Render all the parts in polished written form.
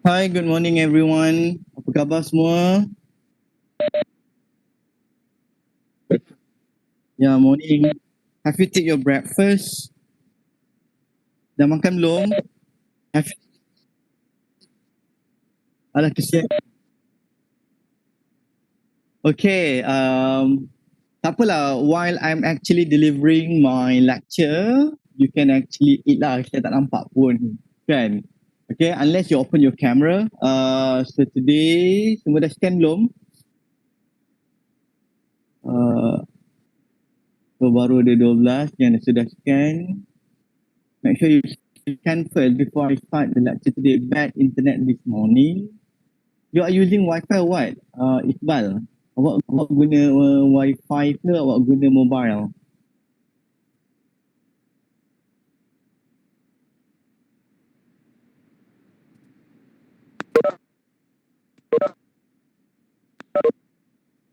Hi, good morning everyone. Apa khabar semua? Ya, morning. Have you take your breakfast? Dah makan belum? Have Alah, kesian. Okay, tak apalah. While I'm actually delivering my lecture, you can actually eat lah. Saya tak nampak pun, kan? Okay, unless you open your camera. So today, semua dah scan belum? So baru ada 12 yang sudah scan. Make sure you scan first before I start the lecture today. Bad internet this morning. You are using Wi-Fi or what? Iqbal, awak guna Wi-Fi ke awak guna mobile?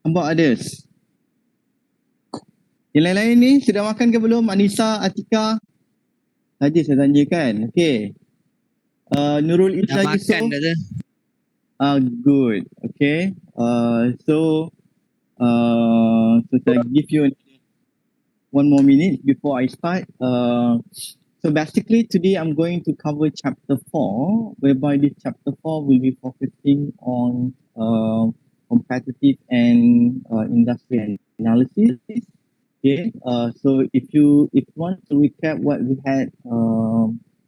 How about others? Yang lain-lain ni sudah makan ke belum? Anissa, Atika? Saja saya tanya kan. Okay. Nurul Dah Ita Yusof? makan dah tu. Good. Okay. So I give you one more minute before I start. So basically today I'm going to cover chapter 4, whereby this chapter 4 will be focusing on competitive and industry analysis. Okay, so if you want to recap what we had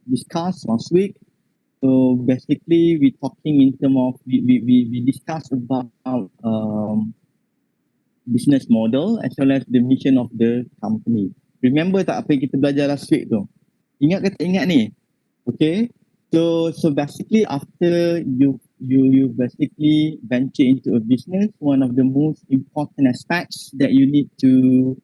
discussed last week, so basically we're talking in terms of we discussed about business model as well as the mission of the company. Remember tak apa yang kita belajar last week tu? Ingat ke tak ingat ni? Okay. So basically after you basically venture into a business, one of the most important aspects that you need to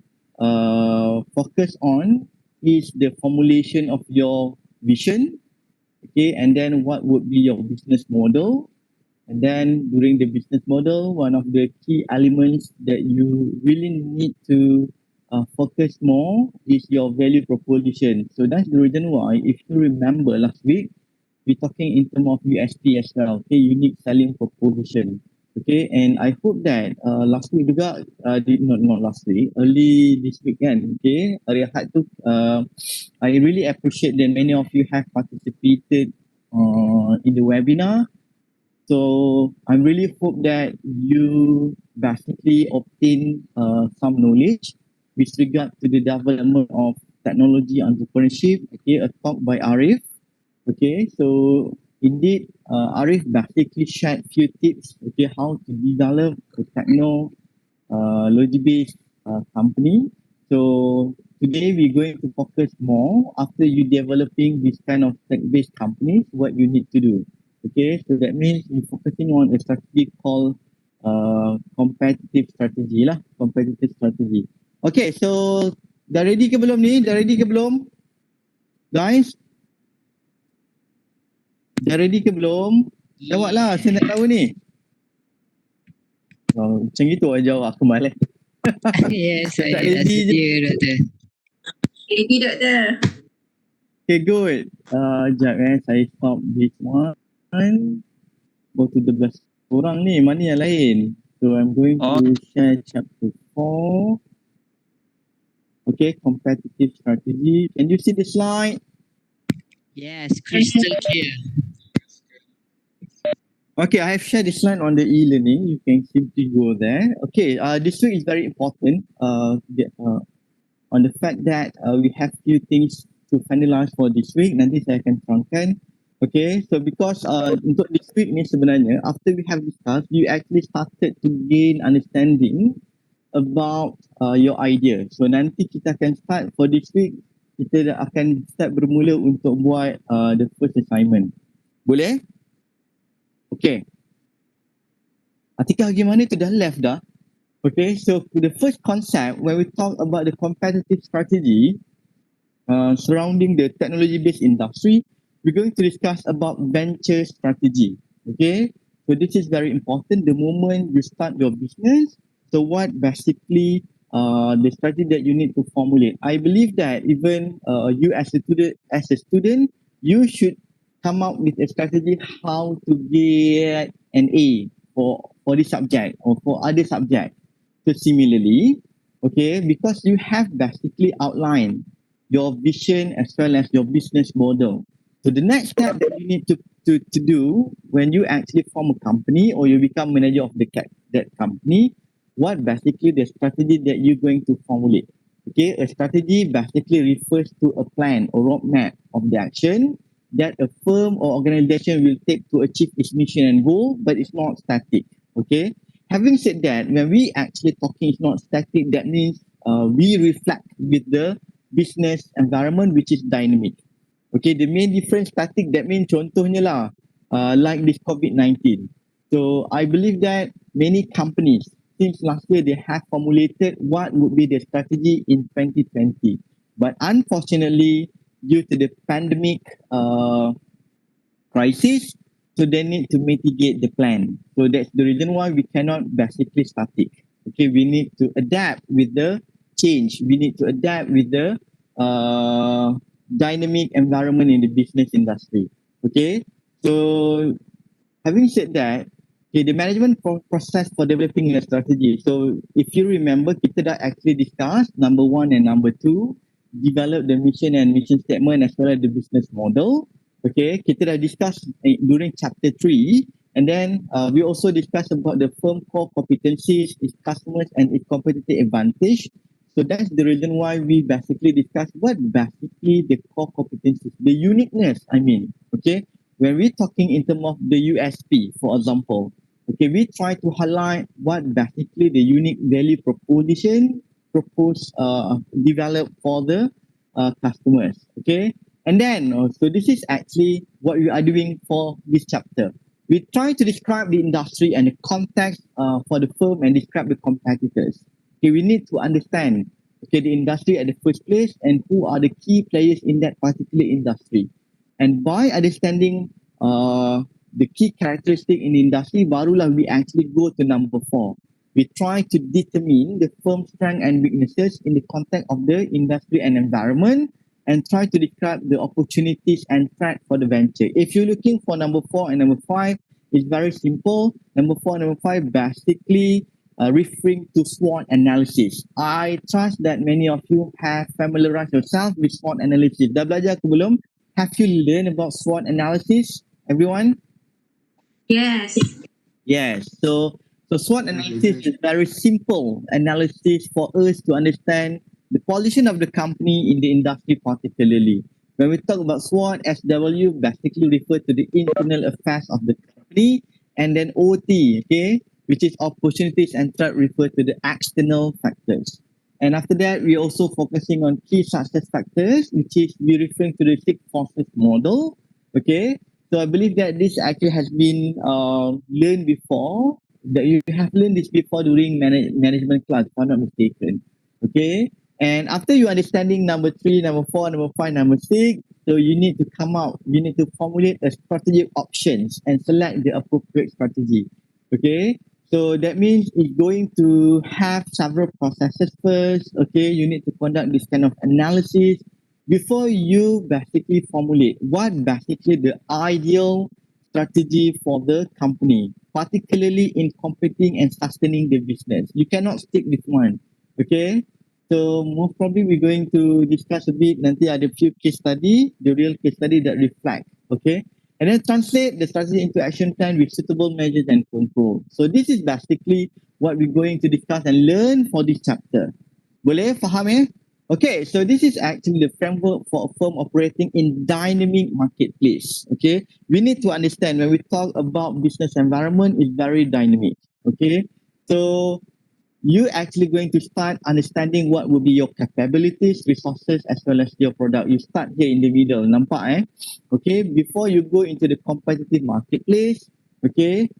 focus on is the formulation of your vision. Okay, and then what would be your business model? And then during the business model, one of the key elements that you really need to focus more is your value proposition. So that's the reason why, if you remember last week, we're talking in terms of USP as well, okay, unique selling proposition. Okay, and I hope that last week juga, not last week, early this weekend, okay, hari Ahad tu, I really appreciate that many of you have participated in the webinar. So I really hope that you basically obtain some knowledge with regard to the development of technology entrepreneurship. Okay, a talk by Arif. Okay, so indeed, Arif basically shared few tips. Okay, how to develop a technology-based company. So today we're going to focus more after you developing this kind of tech-based companies, what you need to do. Okay, so that means you're focusing on a strategy called competitive strategy lah, competitive strategy. Okay, so dah ready ke belum ni? Dah ready ke belum? Guys? Dah ready ke belum? Jawab lah, saya nak tahu ni. Oh, macam itu aja jawab, aku malas. Yes, Tak saya dah ready je. sedia, Doktor. Ready, Doktor. Okay, good. Sekejap saya stop this one. Baru 17 orang ni, mana yang lain? So I'm going to share chapter 4. Okay, competitive strategy. Can you see the slide? Yes, crystal clear. Okay, I have shared the slide on the e-learning. You can simply go there. Okay, this week is very important. On the fact that we have few things to finalize for this week. Nanti saya akan terangkan. Okay, so because untuk this week ni sebenarnya, after we have discussed, you actually started to gain understanding about your idea. So nanti kita akan start for this week, kita dah akan start bermula untuk buat the first assignment. Boleh? Okay. Atika gimana tu dah left dah? Okay, so the first concept when we talk about the competitive strategy, surrounding the technology-based industry, we're going to discuss about venture strategy. Okay, so this is very important. The moment you start your business, so what basically the strategy that you need to formulate. I believe that even you as a student, you should come up with a strategy how to get an A for this subject or for other subject. So similarly, okay, because you have basically outlined your vision as well as your business model. So the next step that you need to do when you actually form a company or you become manager of that company, what basically the strategy that you're going to formulate. Okay, a strategy basically refers to a plan or roadmap of the action that a firm or organization will take to achieve its mission and goal, but it's not static. Okay, having said that, when we actually talking it's not static, that means we reflect with the business environment which is dynamic. Okay, the main difference static, that means contohnya lah, like this COVID-19. So I believe that many companies since last year they have formulated what would be the strategy in 2020. But unfortunately, due to the pandemic crisis, so they need to mitigate the plan. So that's the reason why we cannot basically static. Okay, we need to adapt with the change. We need to adapt with the dynamic environment in the business industry. Okay, so having said that, okay, the management process for developing a strategy. So if you remember, kita dah actually discuss number 1 and number 2, develop the mission and mission statement as well as the business model. Okay, kita dah discuss during chapter 3, and then we also discussed about the firm core competencies, its customers and its competitive advantage. So that's the reason why we basically discuss what basically the core competencies, the uniqueness, I mean, okay? When we're talking in terms of the USP, for example, okay, we try to highlight what basically the unique value proposition developed for the customers, okay? And then, so this is actually what we are doing for this chapter. We try to describe the industry and the context for the firm and describe the competitors. Okay, we need to understand, okay, the industry at the first place and who are the key players in that particular industry. And by understanding the key characteristic in the industry, barulah we actually go to number 4. We try to determine the firm's strength and weaknesses in the context of the industry and environment and try to describe the opportunities and threat for the venture. If you're looking for number 4 and number 5, it's very simple. Number 4 and number 5 basically referring to SWOT analysis. I trust that many of you have familiarized yourself with SWOT analysis. Dah belajar ke belum? Have you learned about SWOT analysis, everyone? Yes. Yes. So SWOT analysis is very simple analysis for us to understand the position of the company in the industry particularly. When we talk about SWOT, SW basically refer to the internal affairs of the company, and then OT, okay, which is opportunities and threat refer to the external factors. And after that, we're also focusing on key success factors, which is we're referring to the 6 forces model, okay. So I believe that this actually has been learned before, that you have learned this before during management class, if I'm not mistaken. Okay. And after you understanding number 3, number 4, number 5, number 6, so you need to come out, you need to formulate a strategic options and select the appropriate strategy. Okay. So that means it's going to have several processes first. Okay. You need to conduct this kind of analysis before you basically formulate what basically the ideal strategy for the company. particularly in competing and sustaining the business. You cannot stick with one. Okay. So most probably we're going to discuss a bit. Nanti ada few case study, the real case study that reflect. Okay. And then translate the strategy into action plan with suitable measures and control. So this is basically what we're going to discuss and learn for this chapter. Boleh faham eh? Okay, so this is actually the framework for a firm operating in dynamic marketplace. Okay, we need to understand when we talk about business environment, it's very dynamic. Okay, so you actually going to start understanding what will be your capabilities, resources, as well as your product. You start here in the middle, nampak eh? Okay, before you go into the competitive marketplace, okay,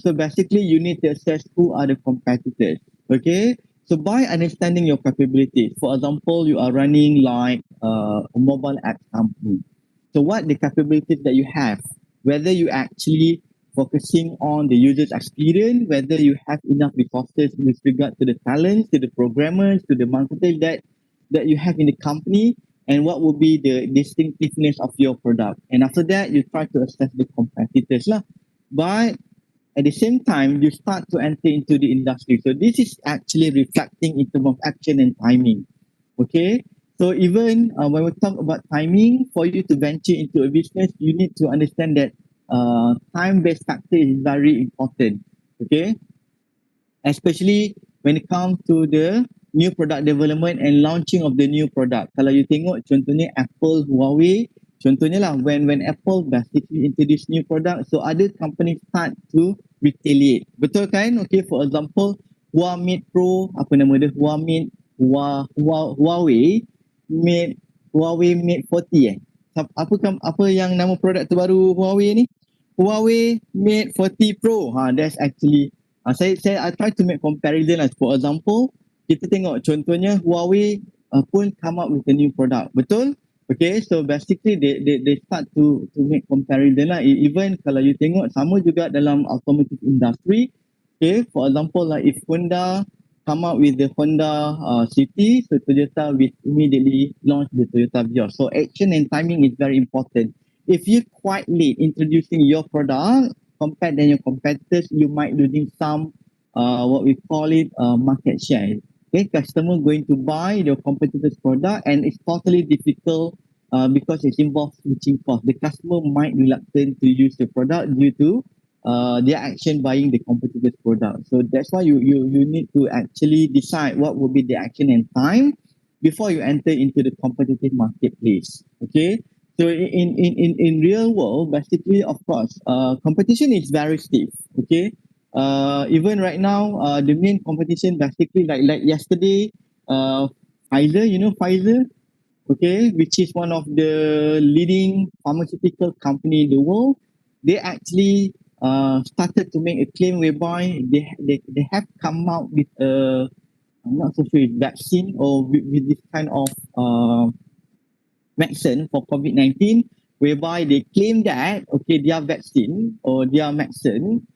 so basically you need to assess who are the competitors. Okay, so by understanding your capabilities, for example, you are running like a mobile app company. So what the capabilities that you have, whether you actually focusing on the user's experience, whether you have enough resources with regard to the talents, to the programmers, to the marketers that you have in the company, and what will be the distinctiveness of your product. And after that, you try to assess the competitors lah. But at the same time, you start to enter into the industry. So this is actually reflecting in terms of action and timing. Okay. So even when we talk about timing, for you to venture into a business, you need to understand that time-based factor is very important. Okay. Especially when it comes to the new product development and launching of the new product. Kalau you tengok contohnya Apple, Huawei, contohnya lah when Apple basically introduce new product, so other companies start to retaliate. Betul kan? Okay, for example, Huawei Pro, apa nama dia? Huawei Mate 40 eh? Apa yang nama produk terbaru Huawei ni? Huawei Mate 40 Pro. That's actually I try to make comparison lah. For example, kita tengok contohnya Huawei pun come up with a new product. Betul? Okay, so basically they start to make comparison lah. Even kalau you tengok sama juga dalam automotive industry. Okay, for example like if Honda come out with the Honda City, so Toyota will immediately launch the Toyota Vios. So action and timing is very important. If you quite late introducing your product compared than your competitors, you might losing some what we call it market share. Okay, customer going to buy your competitor's product and it's totally difficult because it involves switching cost. The customer might reluctant to use the product due to their action buying the competitor's product. So that's why you need to actually decide what will be the action and time before you enter into the competitive marketplace. Okay. So in real world, basically, of course, competition is very stiff. Okay. Even right now, the main competition basically like yesterday, Pfizer, you know Pfizer, okay, which is one of the leading pharmaceutical company in the world, they actually started to make a claim whereby they have come out with a, I'm not so sure if vaccine or with this kind of medicine for COVID-19, whereby they claim that, okay, their vaccine or their medicine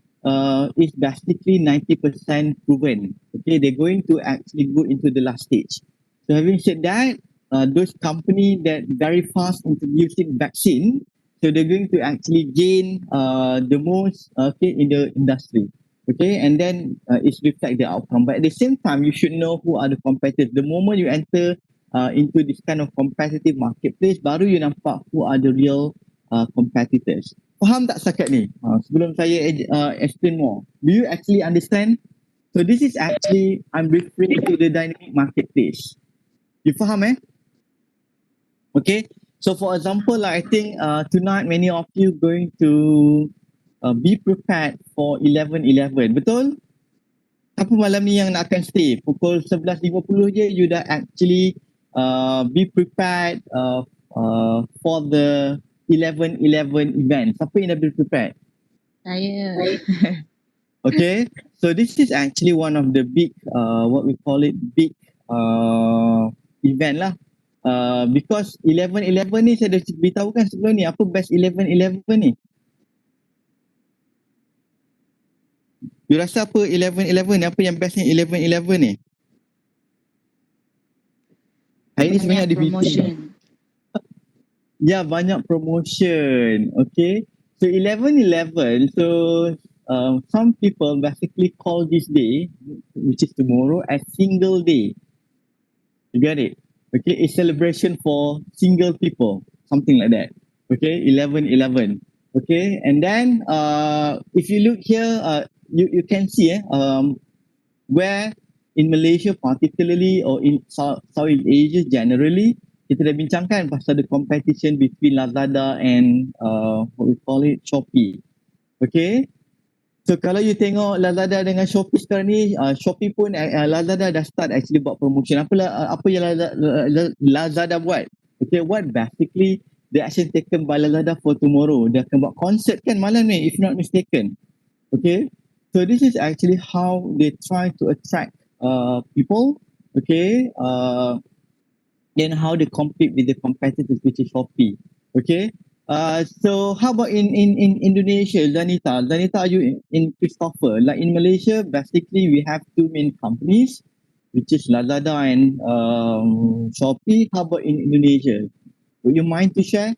is basically 90% proven. Okay, they're going to actually go into the last stage. So having said that, those companies that very fast introducing vaccine, so they're going to actually gain the most okay, in the industry. Okay, and then it's reflect the outcome. But at the same time, you should know who are the competitors. The moment you enter into this kind of competitive marketplace, baru you nampak who are the real competitors. Faham tak setakat ni? Sebelum saya explain more, do you actually understand? So this is actually, I'm referring to the dynamic marketplace. You faham eh? Okay. So for example, like I think tonight many of you going to be prepared for 11:11. Betul? Siapa malam ni yang nak akan stay? Pukul 11:50 je you dah actually be prepared for the 11:11 event. Siapa yang dah be prepared? Saya. Okay, so this is actually one of the big what we call it big event lah. Because 11:11 ni saya dah beritahu kan sebelum ni apa best 11:11 ni. You rasa apa 11:11 ni? Apa yang bestnya 11:11 ni? Hari ni sebenarnya ada promotion. Ya, banyak promotion. Okay. So 11:11, so some people basically call this day, which is tomorrow, as single day. You get it? Okay, a celebration for single people, something like that. Okay, 11/11. Okay, and then if you look here, you can see where in Malaysia particularly or in Southeast Asia generally, kita dah bincangkan pasal the competition between Lazada and what we call it, Shopee. Okay, so kalau you tengok Lazada dengan Shopee sekarang ni, Shopee pun Lazada dah start actually buat promotion. Apa yang Lazada buat? Okay, what basically the action taken by Lazada for tomorrow? Dia akan buat concert kan malam ni, if not mistaken. Okay, so this is actually how they try to attract people. Okay, and how they compete with the competitors, which is Shopee. Okay. So how about in Indonesia, Zanita? Zanita, are you in Christopher? Like in Malaysia, basically we have two main companies, which is Lazada and Shopee. How about in Indonesia? Would you mind to share?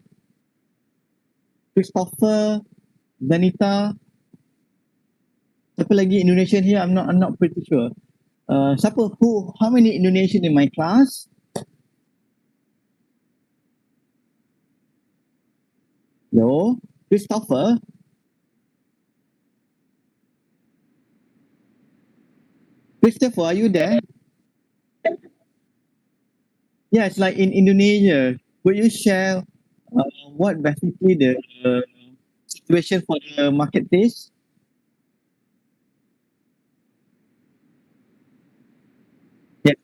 Christopher, Zanita, siapa lagi Indonesian here? I'm not pretty sure. How many Indonesian in my class? Yo, Christopher. Christopher, are you there? Yeah, it's like in Indonesia. Would you share what basically the situation for the marketplace? Yes.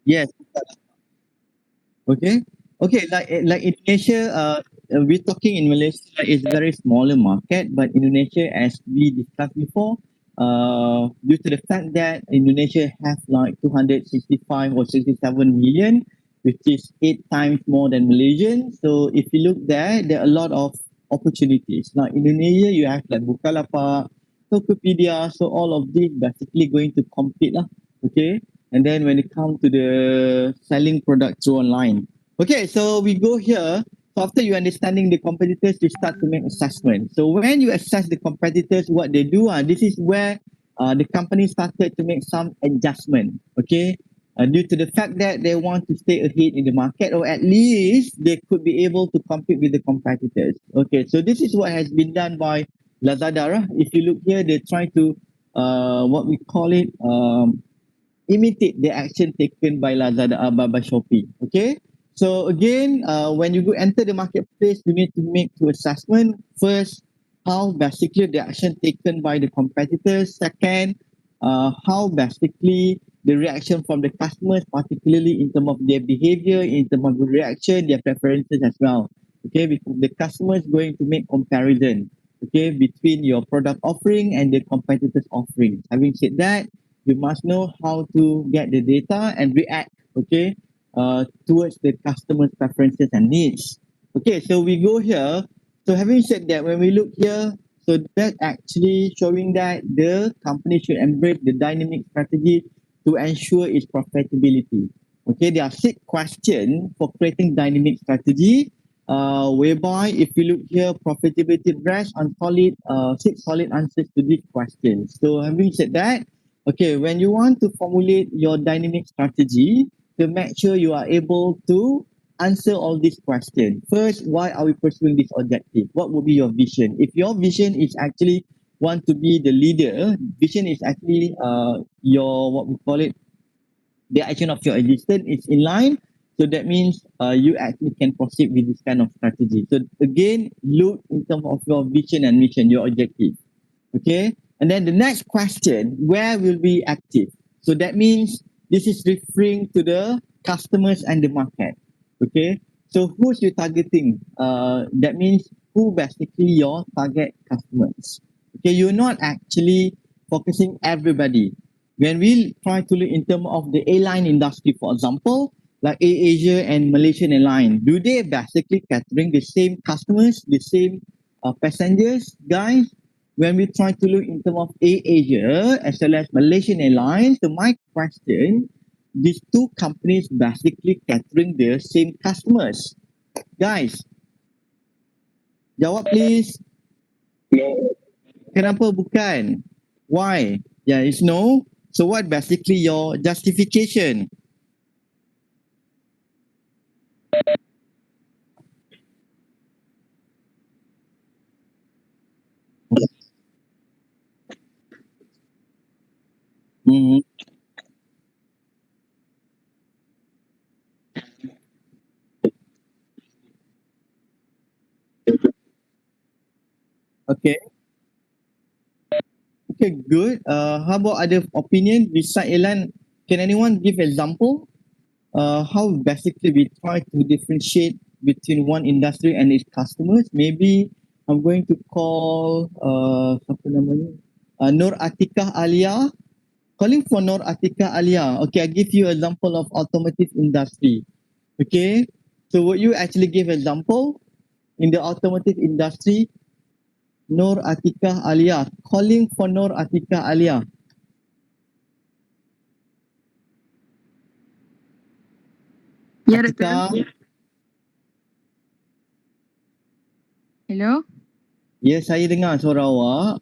Yes. Okay. Okay. Like Indonesia, we're talking in Malaysia. It's very smaller market, but Indonesia, as we discussed before, due to the fact that Indonesia have like 265 or 67 million, which is 8 times more than Malaysian. So if you look there are a lot of opportunities. Now Indonesia, you have like Bukalapak, Tokopedia. So all of these basically going to compete lah. Okay. And then when it comes to the selling products through online. Okay, so we go here. So after you understanding the competitors, you start to make assessment. So when you assess the competitors, what they do, this is where the company started to make some adjustment. Okay, due to the fact that they want to stay ahead in the market, or at least they could be able to compete with the competitors. Okay, so this is what has been done by Lazada. If you look here, they try to what we call it. Imitate the action taken by Lazada, by Shopee. Okay. So again, when you go enter the marketplace, you need to make two assessment. First, how basically the action taken by the competitors. Second, how basically the reaction from the customers, particularly in terms of their behavior, in terms of the reaction, their preferences as well. Okay, because the customer is going to make comparison. Okay, between your product offering and the competitors offering. Having said that, you must know how to get the data and react, okay, towards the customer's preferences and needs. Okay, so we go here. So having said that, when we look here, so that actually showing that the company should embrace the dynamic strategy to ensure its profitability. Okay, there are 6 questions for creating dynamic strategy, whereby if you look here, profitability rests on 6 solid answers to these questions. So having said that, okay, when you want to formulate your dynamic strategy, to make sure you are able to answer all these questions. First, why are we pursuing this objective? What will be your vision? If your vision is actually want to be the leader, vision is actually your, what we call it, the action of your existence is in line. So that means you actually can proceed with this kind of strategy. So again, look in terms of your vision and mission, your objective. Okay. And then the next question, where will be active? So that means this is referring to the customers and the market. Okay. So who's you targeting? That means who basically your target customers. Okay. You're not actually focusing everybody. When we try to look in terms of the airline industry, for example, like Asia and Malaysian Airline, do they basically catering the same customers, the same passengers, guys? When we try to look in terms of Asia as well as Malaysian Airlines, so my question, these two companies basically catering the same customers. Guys, Jawab please. Kenapa bukan? Why? Yeah, it's no. So what basically your justification? Mhm. Okay. Okay, good. How about other opinion beside Elan? Can anyone give example? How basically we try to differentiate between one industry and its customers? Maybe I'm going to call siapa namanya? Nur Atikah Alia. Calling for Nur Atikah Alia. Okay, I give you example of automotive industry. Okay, so would you actually give example in the automotive industry? Nur Atikah Alia. Calling for Nur Atikah Alia. Ya, Doktor. Atikah. Hello. Yes, saya dengar suara awak.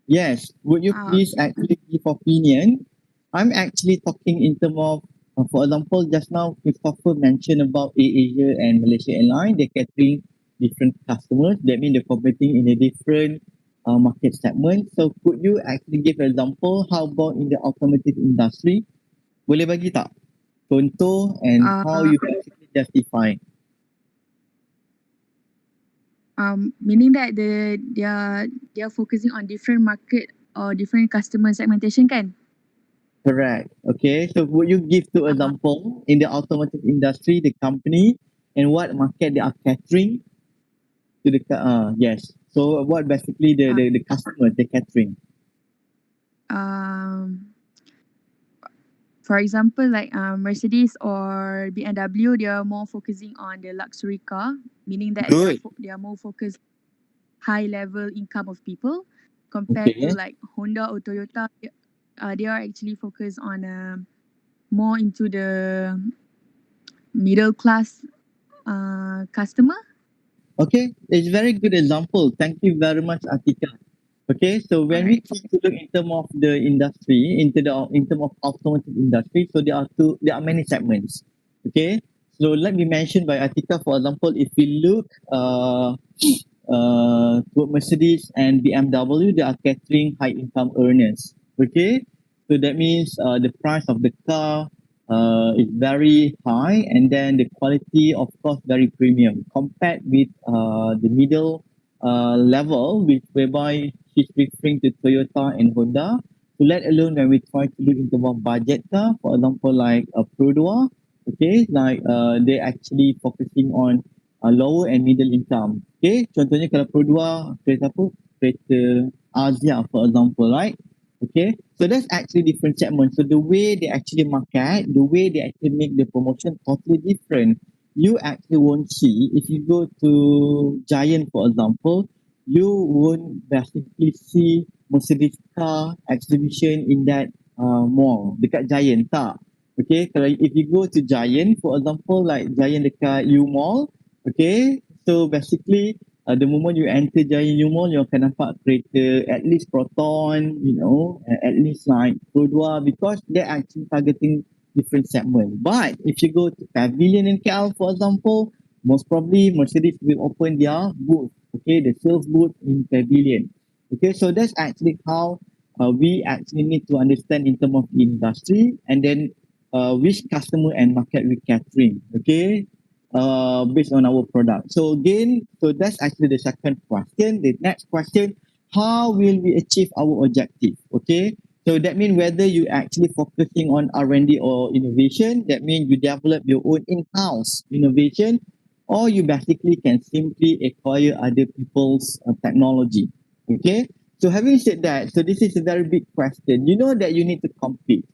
Yes, would you Ah, please actually give opinion? I'm actually talking in terms of, for example, just now Christopher mentioned about AirAsia and Malaysia Airlines. They're catering different customers. That means they're competing in a different market segment. So could you actually give an example? How about in the automotive industry? Boleh bagi tak? Contoh and how you basically justify. meaning that they are focusing on different market or different customer segmentation kan? Correct. Okay. So would you give two example in the automotive industry, the company, and what market they are catering to the yes. So what basically the customer they're catering? Um, for example, like Mercedes or BMW, they are more focusing on the luxury car, meaning that Good. they are more focused high level income of people compared to Okay. like Honda or Toyota. They are actually focused on more into the middle class customer. Okay. It's very good example. Thank you very much, Atika. Okay, so when we Alright. try to look in terms of the industry, in terms of automotive industry, so there are many segments. Okay, so let me mention by Atika, for example, if we look to Mercedes and BMW, they are catering high income earners. Okay, so that means the price of the car is very high, and then the quality, of course, very premium compared with the middle level, which whereby she's referring to Toyota and Honda. So let alone when we try to look into more budget car, for example, like a Pro okay, like they actually focusing on lower and middle income. Okay, contohnya kalau Pro 2, kereta apa? Kereta Asia, for example, right? Okay, so that's actually different segment. So the way they actually market, the way they actually make the promotion totally different. You actually won't see if you go to Giant, for example, you won't basically see Mercedes car exhibition in that mall dekat Giant, tak. Okay, kalau if you go to Giant, for example, like Giant dekat U Mall, okay, so basically the moment you enter Giant U Mall, you akan nampak kereta at least Proton, at least like Pro 2, because they're actually targeting different segment. But if you go to Pavilion in KL, for example, most probably Mercedes will open their booth, okay, the sales booth in Pavilion. Okay, so that's actually how we actually need to understand in terms of industry, and then which customer and market we catering, okay, based on our product. So again, so that's actually the second question. The next question, how will we achieve our objective? Okay, so that means whether you actually focusing on R&D or innovation, that means you develop your own in-house innovation, or you basically can simply acquire other people's technology. Okay, so having said that, so this is a very big question. You know that you need to compete.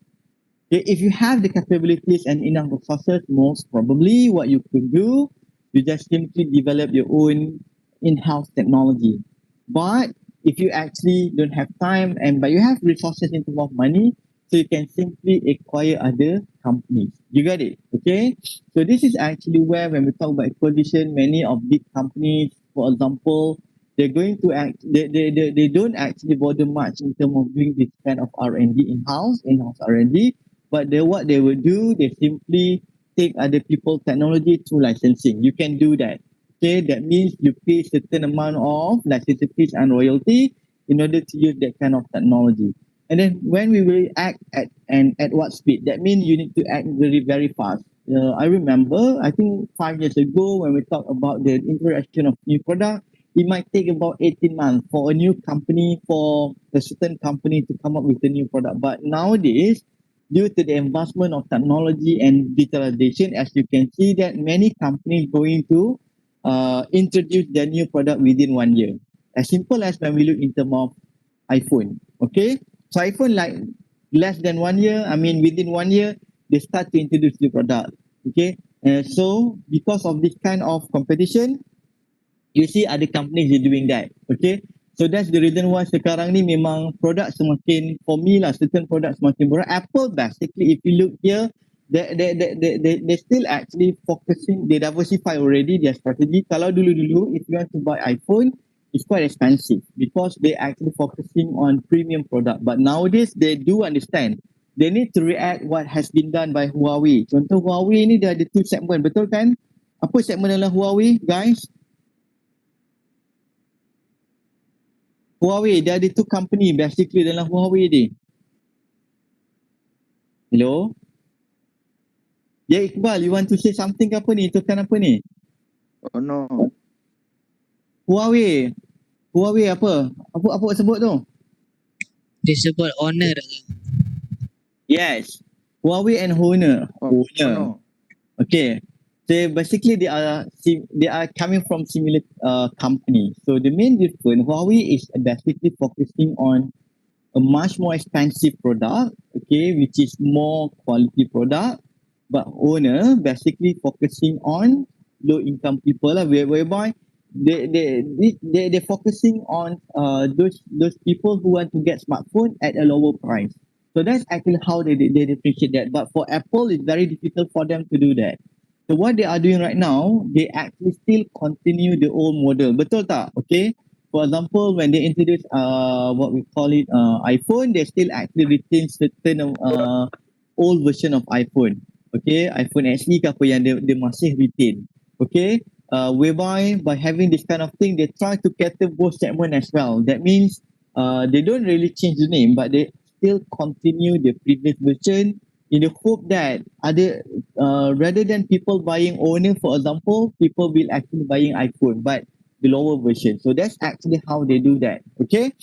Okay, if you have the capabilities and enough resources, most probably what you could do, you just simply develop your own in-house technology. But if you actually don't have time but you have resources in terms of money, so you can simply acquire other companies. You got it? Okay. So this is actually where when we talk about acquisition, many of big companies For example, they don't actually bother much in terms of doing this kind of R&D in-house R&D, but what they will do, they simply take other people's technology through licensing. You can do that. Okay, that means you pay certain amount of licensing fees and royalty in order to use that kind of technology. And then when we will act at what speed, that means you need to act very, very fast. I remember, I think 5 years ago when we talked about the introduction of new product, it might take about 18 months for a new company, for a certain company to come up with a new product. But nowadays, due to the advancement of technology and digitalization, as you can see that many companies going to introduce their new product within 1 year. As simple as when we look in terms of iPhone. Okay, so iPhone like less than 1 year. I mean within 1 year they start to introduce new product. Okay, so because of this kind of competition, you see other companies are doing that. Okay, so that's the reason why sekarang ni memang produk semakin, for me lah, certain product semakin murah. Apple basically, if you look here, they still actually focusing, they diversify already their strategy. Kalau dulu-dulu, if you want to buy iPhone, it's quite expensive because they actually focusing on premium product. But nowadays, they do understand. They need to react what has been done by Huawei. Contoh Huawei ni dia ada two segment, betul kan? Apa segmen dalam Huawei, guys? Huawei, dia ada two company basically dalam Huawei ni. Hello? Ya Iqbal, you want to say something ke apa ni? Tekan apa ni? Oh no. Huawei. Huawei apa? Apa sebut tu? Disebut owner. Yes. Huawei and Honor. Oh, Honor. no. Okay. So basically they are coming from similar company. So the main difference, Huawei is basically focusing on a much more expensive product, okay, which is more quality product. But Honor basically focusing on low income people lah, whereby they're focusing on those people who want to get smartphone at a lower price. So that's actually how they differentiate that. But for Apple, it's very difficult for them to do that. So what they are doing right now, they actually still continue the old model. Betul tak? Okay. For example, when they introduce what we call it iPhone, they still actually retain certain old version of iPhone. Okay, iPhone SE ke apa yang dia masih retain. Okay, whereby by having this kind of thing, they try to cater both segment as well. That means they don't really change the name, but they still continue the previous version in the hope that rather than people buying Honor, for example, people will actually buying iPhone, but the lower version. So that's actually how they do that. Okay.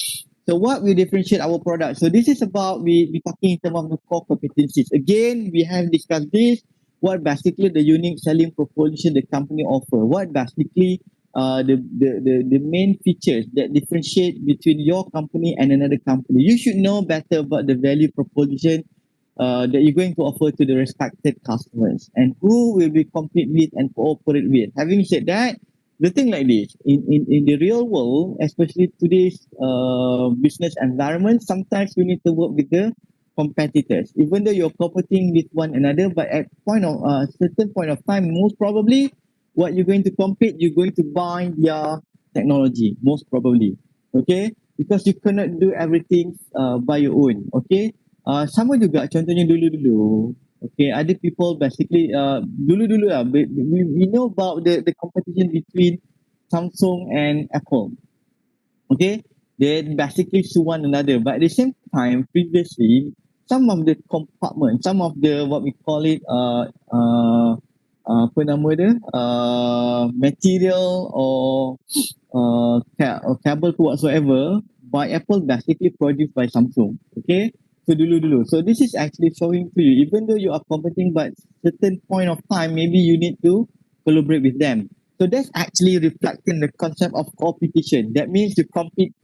So what will differentiate our product? So this is about we talking in terms of the core competencies. Again, we have discussed this. What basically the unique selling proposition the company offer? What basically the main features that differentiate between your company and another company? You should know better about the value proposition that you're going to offer to the respected customers and who will be compete with and cooperate with. Having said that, the thing like this, in the real world, especially today's business environment, sometimes you need to work with the competitors, even though you're competing with one another, but at certain point of time, most probably what you're going to compete, you're going to buy their technology, most probably. Okay, because you cannot do everything by your own. Okay, sama juga contohnya dulu-dulu. Okay, other people basically dulu-dulu lah, we know about the competition between Samsung and Apple. Okay, they basically sue one another, but at the same time, previously, some of the compartment, some of the what we call it apa nama dia, material or cable whatsoever by Apple basically produced by Samsung. Okay, so dulu. So this is actually showing to you, even though you are competing, but certain point of time, maybe you need to collaborate with them. So that's actually reflecting the concept of competition. That means you compete,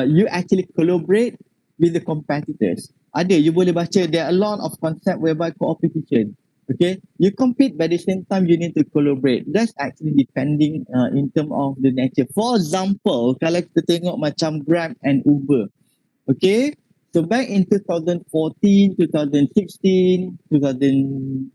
you actually collaborate with the competitors. Ada, you boleh baca, there are a lot of concept whereby competition. Okay, you compete, but at the same time you need to collaborate. That's actually depending in terms of the nature. For example, kalau kita tengok macam Grab and Uber, okay, so back in 2014, 2016, 2017,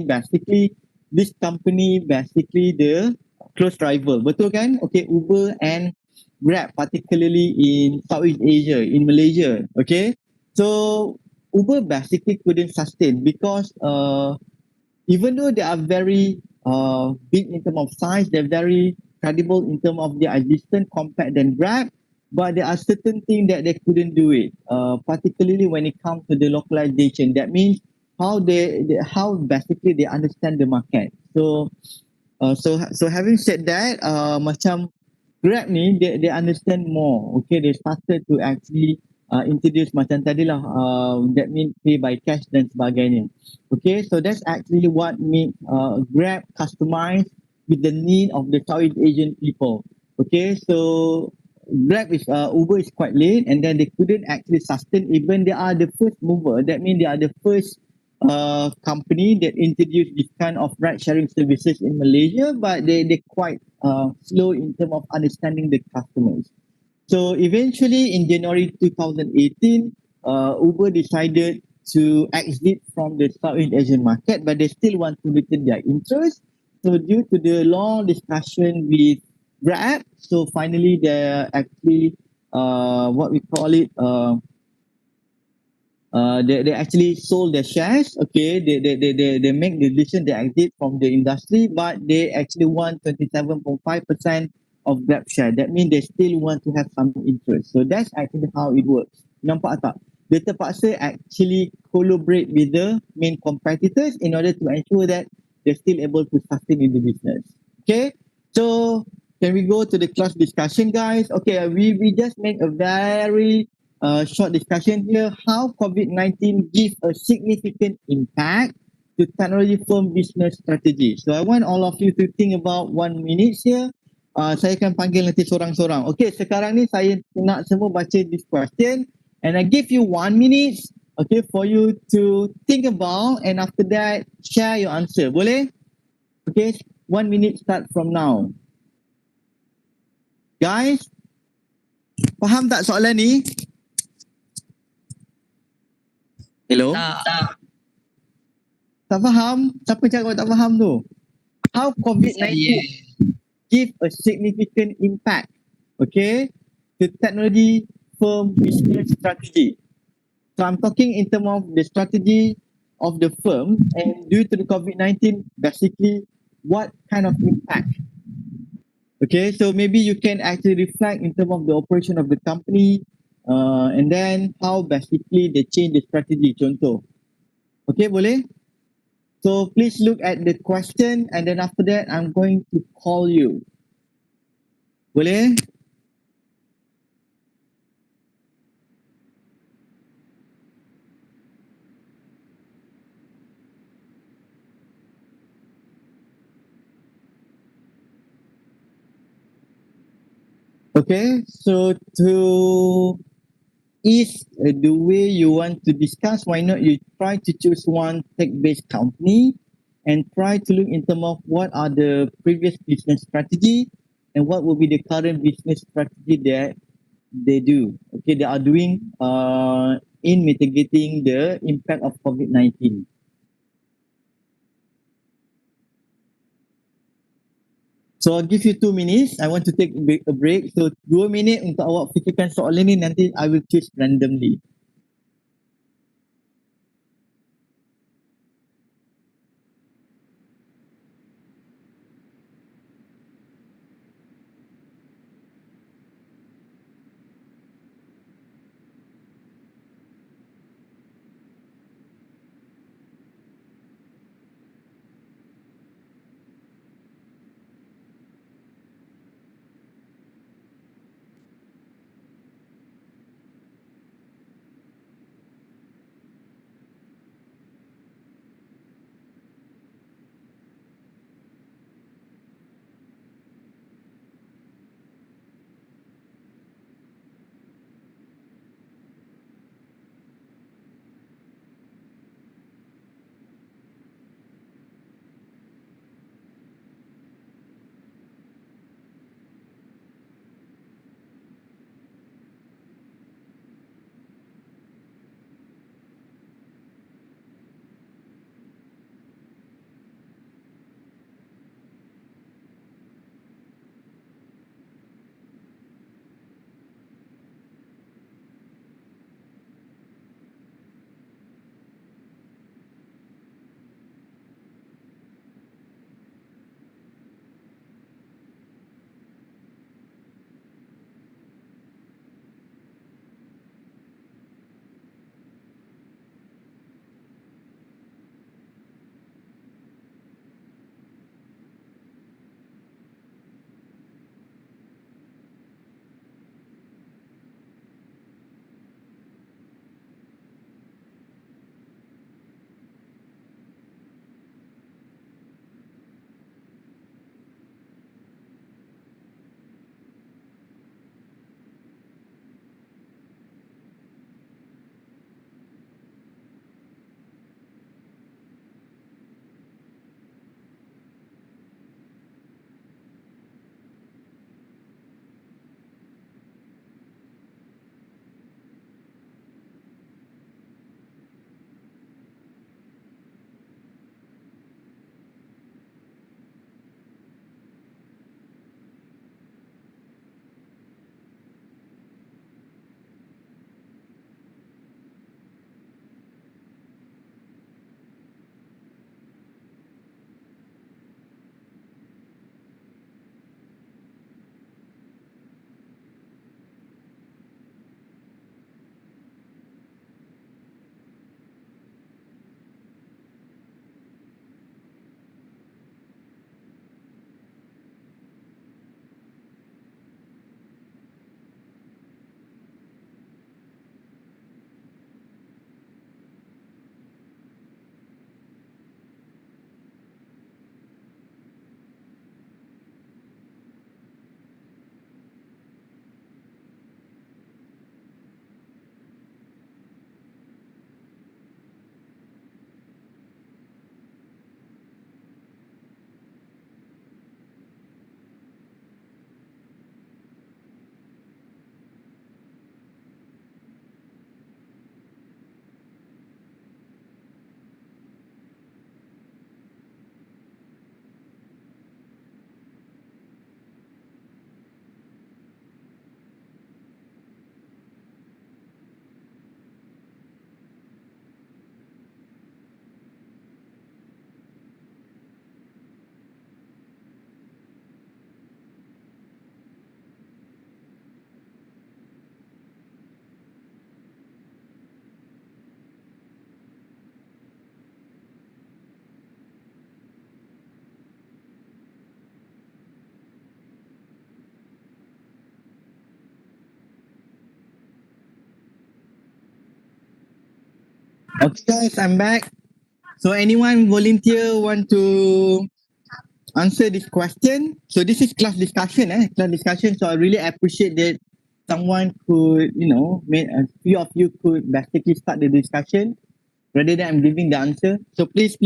basically this company basically the close rival. Betul kan? Okay, Uber and Grab, particularly in Southeast Asia, in Malaysia. Okay, so Uber basically couldn't sustain because even though they are very big in terms of size, they're very credible in terms of their existence compared than Grab, but there are certain things that they couldn't do it, particularly when it comes to the localization. That means how how basically they understand the market. So having said that, macam Grab ni they understand more. Okay, they started to actually introduce macam tadi lah, that means pay by cash dan sebagainya. Okay, so that's actually what makes Grab customized with the need of the Southeast Asian people. Okay, so Uber is quite late, and then they couldn't actually sustain. Even they are the first mover. That means they are the first company that introduced this kind of ride sharing services in Malaysia, but they quite slow in terms of understanding the customers. So eventually in January 2018, Uber decided to exit from the Southeast Asian market, but they still want to retain their interest. So due to the long discussion with Grab, so finally they're actually what we call it, they actually sold their shares. Okay, they make the decision they exit from the industry, but they actually want 27.5% of Grab share. That means they still want to have some interest. So that's actually how it works. Nampak tak? Dia terpaksa actually collaborate with the main competitors in order to ensure that they're still able to sustain in the business. Okay, so can we go to the class discussion, guys? Okay, we just made a very short discussion here. How COVID-19 gives a significant impact to technology firm business strategy. So I want all of you to think about 1 minute here. Saya akan panggil nanti sorang-sorang. Okay, sekarang ni saya nak semua baca this question, and I give you 1 minute, okay, for you to think about, and after that share your answer. Boleh? Okay, 1 minute start from now. Guys, faham tak soalan ni? Hello? Tak faham? Siapa cakap tak faham tu? How COVID-19 Saya give a significant impact, okay, to technology firm business strategy. So I'm talking in terms of the strategy of the firm, and due to the COVID-19, basically what kind of impact. Okay, so maybe you can actually reflect in terms of the operation of the company, and then how basically they change the strategy, contoh. Okay, boleh? So please look at the question, and then after that, I'm going to call you. Boleh? Okay, so to ease the way you want to discuss, why not you try to choose one tech-based company and try to look in terms of what are the previous business strategy and what will be the current business strategy that they do. Okay, they are doing in mitigating the impact of COVID-19. So I'll give you 2 minutes. I want to take a break. So 2 minit untuk awak fikirkan soalan ni, nanti I will choose randomly. Okay, guys, I'm back. So anyone volunteer want to answer this question? So this is class discussion, class discussion. So I really appreciate that someone could, a few of you could basically start the discussion rather than I'm giving the answer. So please.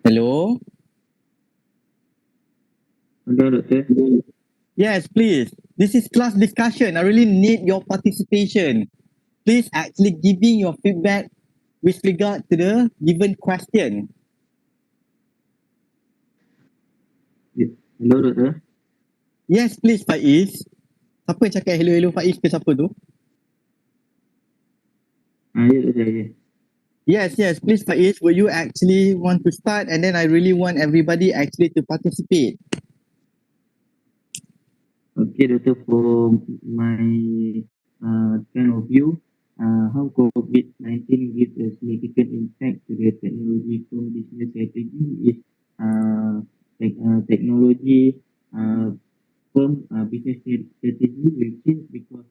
Hello? Hello, Doctor. Yes, please. This is class discussion. I really need your participation. Please actually giving your feedback with regard to the given question. Hello, Doctor. Yes, please, Faiz. Siapa yang cakap hello Faiz ke siapa tu? Ya, Doctor. Ya. Yes, please Faiz, will you actually want to start, and then I really want everybody actually to participate. Okay, Doctor, for my kind of view, how COVID-19 gives a significant impact to the technology from business strategy is technology from business strategy will change because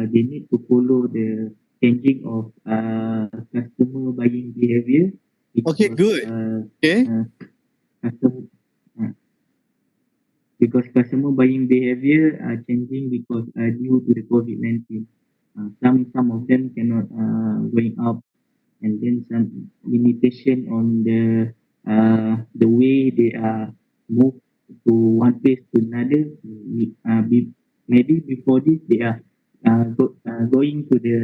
they need to follow the changing of customer buying behavior. Okay, good. Okay. Customer, uh, because customer buying behavior are changing because due to the COVID-19. Some of them cannot going out, and then some limitation on the way they are move to one place to another. Maybe before this they are going to the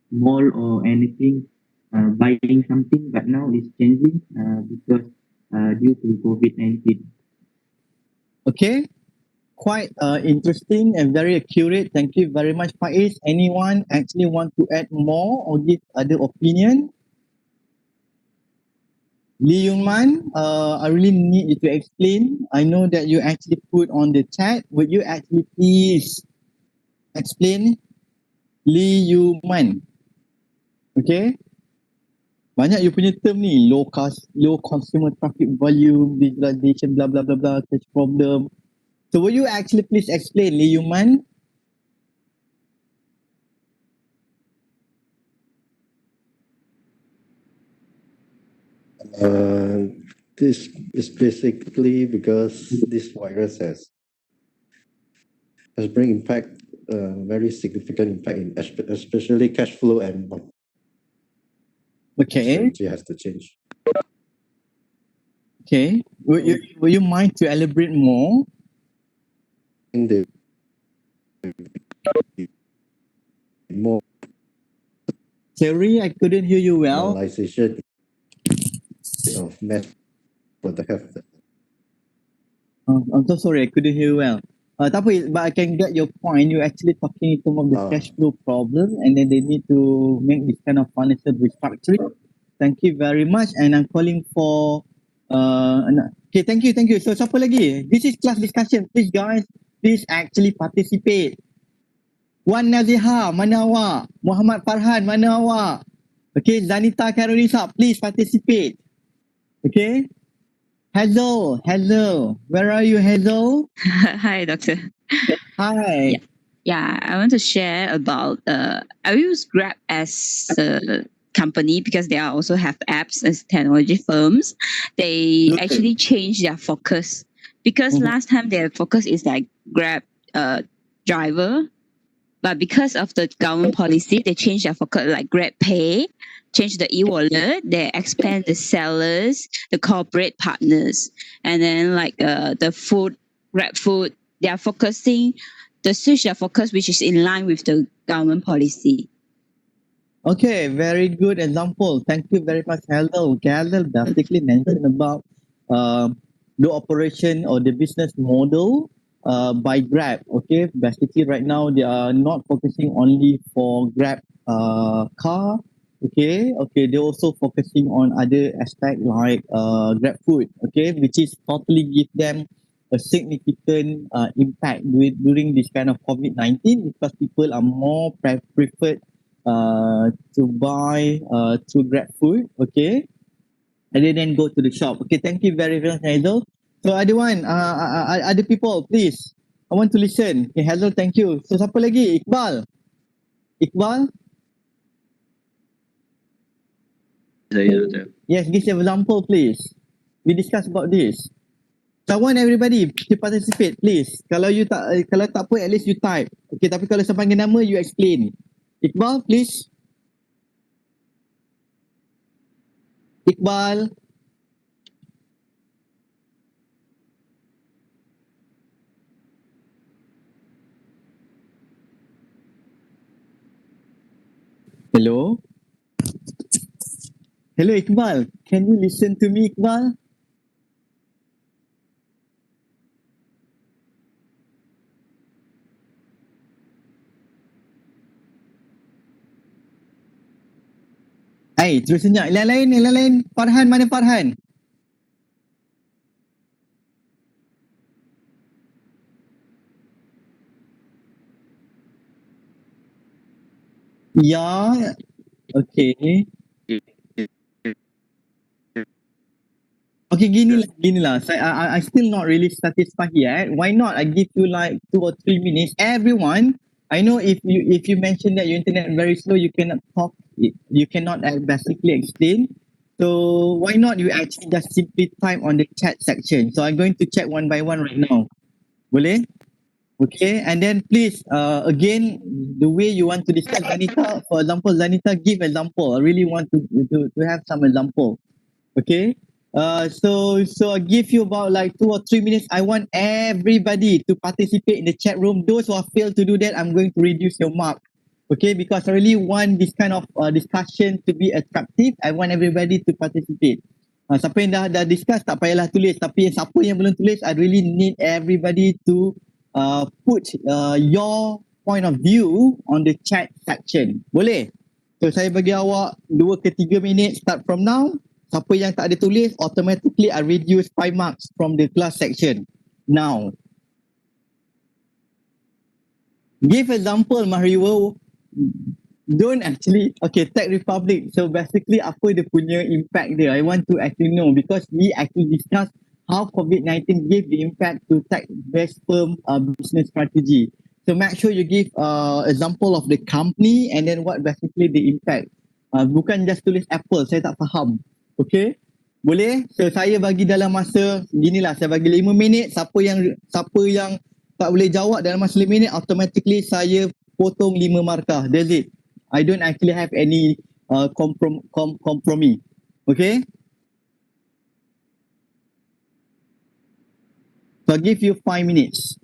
mall or anything, buying something, but now it's changing because due to COVID-19. Okay. Quite interesting and very accurate. Thank you very much, Faiz. Anyone actually want to add more or give other opinion? Lee Yung Man, I really need you to explain. I know that you actually put on the chat. Would you actually please explain? Lee Yung Man. Okay. Banyak you punya term ni, low consumer traffic volume, digitalization, blah blah blah blah, cash problem. So will you actually please explain, Lee Yung Man? This is basically because this virus has bring impact, very significant impact in especially cash flow and Okay. strategy has to change. Okay. Will you mind to elaborate more? In the more Terry, I couldn't hear you well. normalization of mass for the health. I'm so sorry, I couldn't hear you well. Tak apa, but I can get your point. You're actually talking in terms of the cash flow problem, and then they need to make this kind of financial restructuring. Thank you very much, and I'm calling for. Okay, thank you. So siapa lagi? This is class discussion. Please guys, please actually participate. Wan Naziha, mana awak? Muhammad Farhan, mana awak? Okay, Zanita Karolisa, please participate. Okay. Hazel, where are you, Hazel? Hi, Doctor. Hi. Yeah, I want to share about I use Grab as a company because they also have apps as technology firms. They Good. actually change their focus because last time their focus is like Grab driver, but because of the government policy, they changed their focus like Grab Pay, change the e-wallet, they expand the sellers, the corporate partners, and then like the food, Grab food, they are focusing the switch their focus, which is in line with the government policy. Okay, very good example. Thank you very much, Hazel. Hazel basically mentioned about the operation or the business model by Grab. Okay, basically right now they are not focusing only for Grab car. Okay, they're also focusing on other aspect like Grab food. Okay, which is totally give them a significant impact during this kind of COVID-19 because people are more preferred to buy through Grab food, okay, and then go to the shop. Okay, thank you very much, Hazel. So other one, other people, please. I want to listen. Okay, Hazel, thank you. So siapa lagi? Iqbal. Iqbal? Yes, give an example, please. We discuss about this. So I want everybody to participate, please. Kalau tak apa, at least you type. Okay, tapi kalau saya panggil nama, you explain. Iqbal, please. Iqbal. Hello? Hello, Iqbal. Can you listen to me, Iqbal? Hai, terus senyap. Yang lain. Farhan, mana Farhan? Ya, okay. Okay, ginilah. I still not really satisfied yet. Why not? I give you like 2 or 3 minutes. Everyone, I know if you mention that your internet very slow, you cannot talk. You cannot basically explain. So why not you actually just simply type on the chat section. So I'm going to check one by one right now. Boleh? Okay, and then please, again, the way you want to discuss Zanita, for example, Zanita, give example. I really want to have some example. Okay. So I give you about like 2 or 3 minutes. I want everybody to participate in the chat room. Those who have failed to do that, I'm going to reduce your mark. Okay, because I really want this kind of discussion to be attractive. I want everybody to participate. Siapa yang dah discuss tak payahlah tulis. Tapi siapa yang belum tulis, I really need everybody to put your point of view on the chat section. Boleh? So saya bagi awak 2 ke 3 minit start from now. Siapa yang tak ada tulis, automatically I reduce 5 marks from the class section. Now, give example, Mahriwo. Don't actually, okay, Tech Republic. So basically, apa dia punya impact dia? I want to actually know because we actually discuss how COVID-19 gave the impact to tech-based firm business strategy. So make sure you give example of the company and then what basically the impact. Bukan just tulis Apple, saya tak faham. Okay? Boleh? So saya bagi dalam masa, ginilah, saya bagi 5 minit. Siapa yang tak boleh jawab dalam masa 5 minit, automatically saya potong 5 markah. That's it. I don't actually have any compromise. Okay? So I'll give you 5 minutes.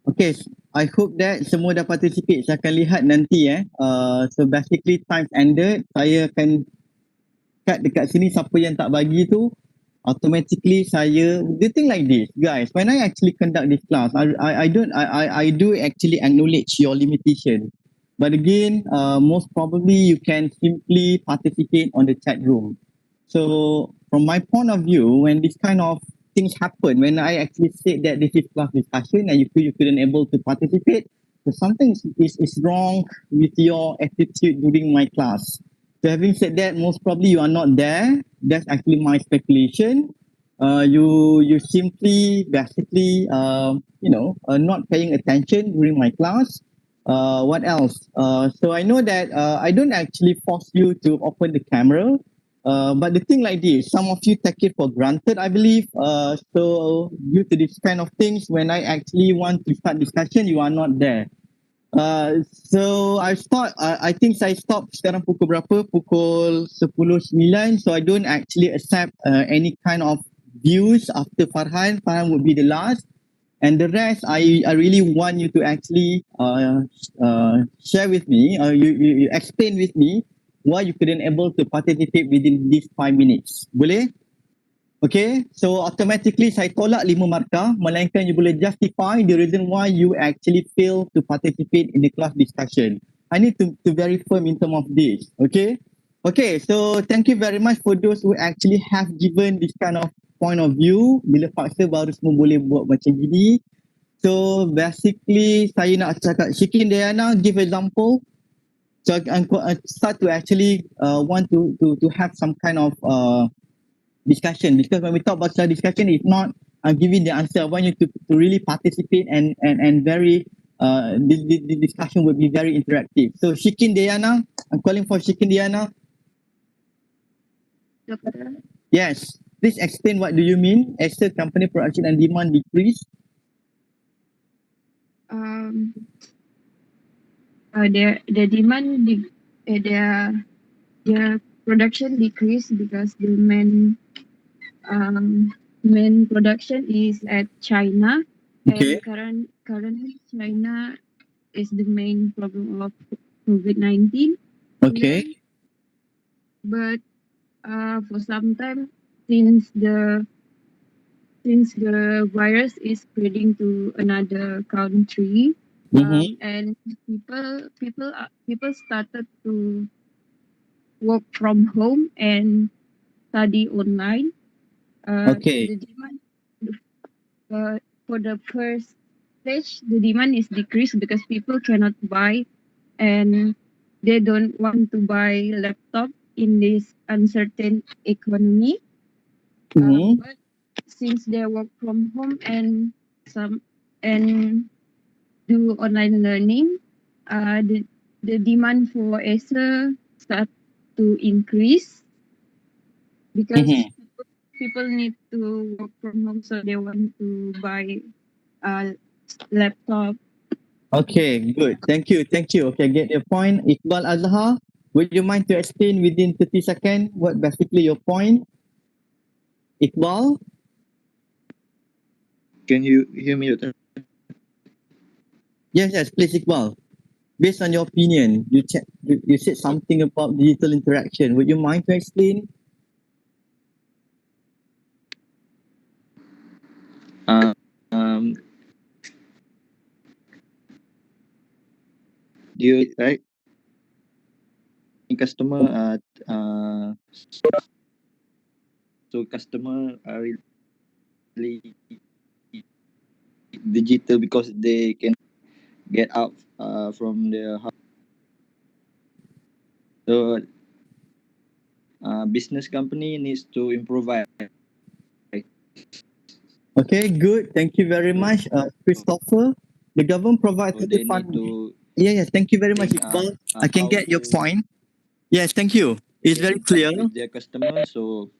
Okay, I hope that semua dah participate. Saya akan lihat nanti so basically times ended. Saya akan cut dekat sini, siapa yang tak bagi tu automatically saya the thing like this guys, when I actually conduct this class, I do actually acknowledge your limitation, but again most probably you can simply participate on the chat room. So from my point of view, when this kind of things happen, when I actually said that this is class discussion and you feel you couldn't able to participate, so something is wrong with your attitude during my class. So having said that, most probably you are not there. That's actually my speculation. You simply basically not paying attention during my class. What else? So I know that I don't actually force you to open the camera. But the thing like this, some of you take it for granted, I believe. So due to this kind of things, when I actually want to start discussion, you are not there. So I think saya stop sekarang pukul berapa? Pukul 10.09. So I don't actually accept any kind of views after Farhan. Farhan would be the last. And the rest, I really want you to actually share with me, you explain with me why you couldn't able to participate within these 5 minutes. Boleh? Okay, so automatically saya tolak 5 markah, melainkan you boleh justify the reason why you actually fail to participate in the class discussion. I need to very firm in terms of this. Okay? Okay, so thank you very much for those who actually have given this kind of point of view. Bila paksa baru semua boleh buat macam gini. So basically saya nak cakap, Shikin Diana give example. So I start to actually want to have some kind of discussion, because when we talk about discussion, it's not giving the answer. I want you to really participate and very the discussion will be very interactive. So Shikin Diana, I'm calling for Shikin Diana. Yes, please explain what do you mean as the company production and demand decrease. The demand their production decreased because the main production is at China, Okay. and currently China is the main problem of COVID-19. Okay. But for some time, since the virus is spreading to another country, and people started to work from home and study online. Okay. The demand for the first stage, the demand is decreased because people cannot buy, and they don't want to buy laptop in this uncertain economy. But since they work from home and do online learning, the demand for Acer start to increase because people need to work from home, so they want to buy a laptop. Okay, good. Thank you. Okay, I get your point. Iqbal Azhar, would you mind to explain within 30 seconds what basically your point? Iqbal? Can you hear me? Yes, please, Iqbal. Based on your opinion, you said something about digital interaction. Would you mind to explain? Do you right? Customer so customer are really digital because they can get out from their house. So business company needs to improvise. Okay, good. Thank you very much, Christopher. The government provides So the they fund. need to Yes, thank you very much, think Iqbal. I can how get your to point. Yes, thank you. It's get very in touch clear. with their customers. So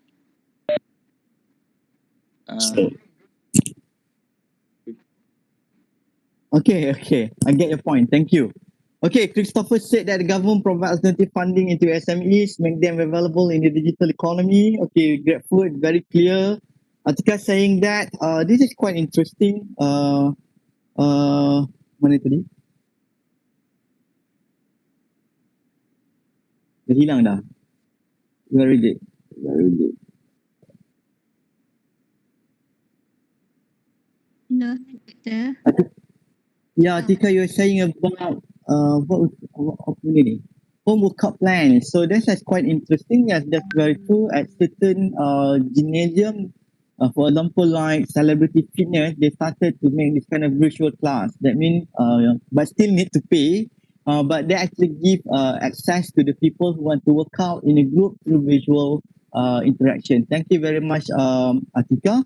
Okay, I get your point. Thank you. Okay, Christopher said that the government provides alternative funding into SMEs, make them available in the digital economy. Okay, grateful, very clear. Atika saying that this is quite interesting. Mana tadi? Dah hilang dah. Where is it? No, there. Yeah, Atika, you're saying about what ni? Home workout plan. So that's quite interesting. Yes, that's very true. At certain gymnasium, for example, like Celebrity Fitness, they started to make this kind of virtual class. That means, but still need to pay. But they actually give access to the people who want to work out in a group through visual interaction. Thank you very much, Atika.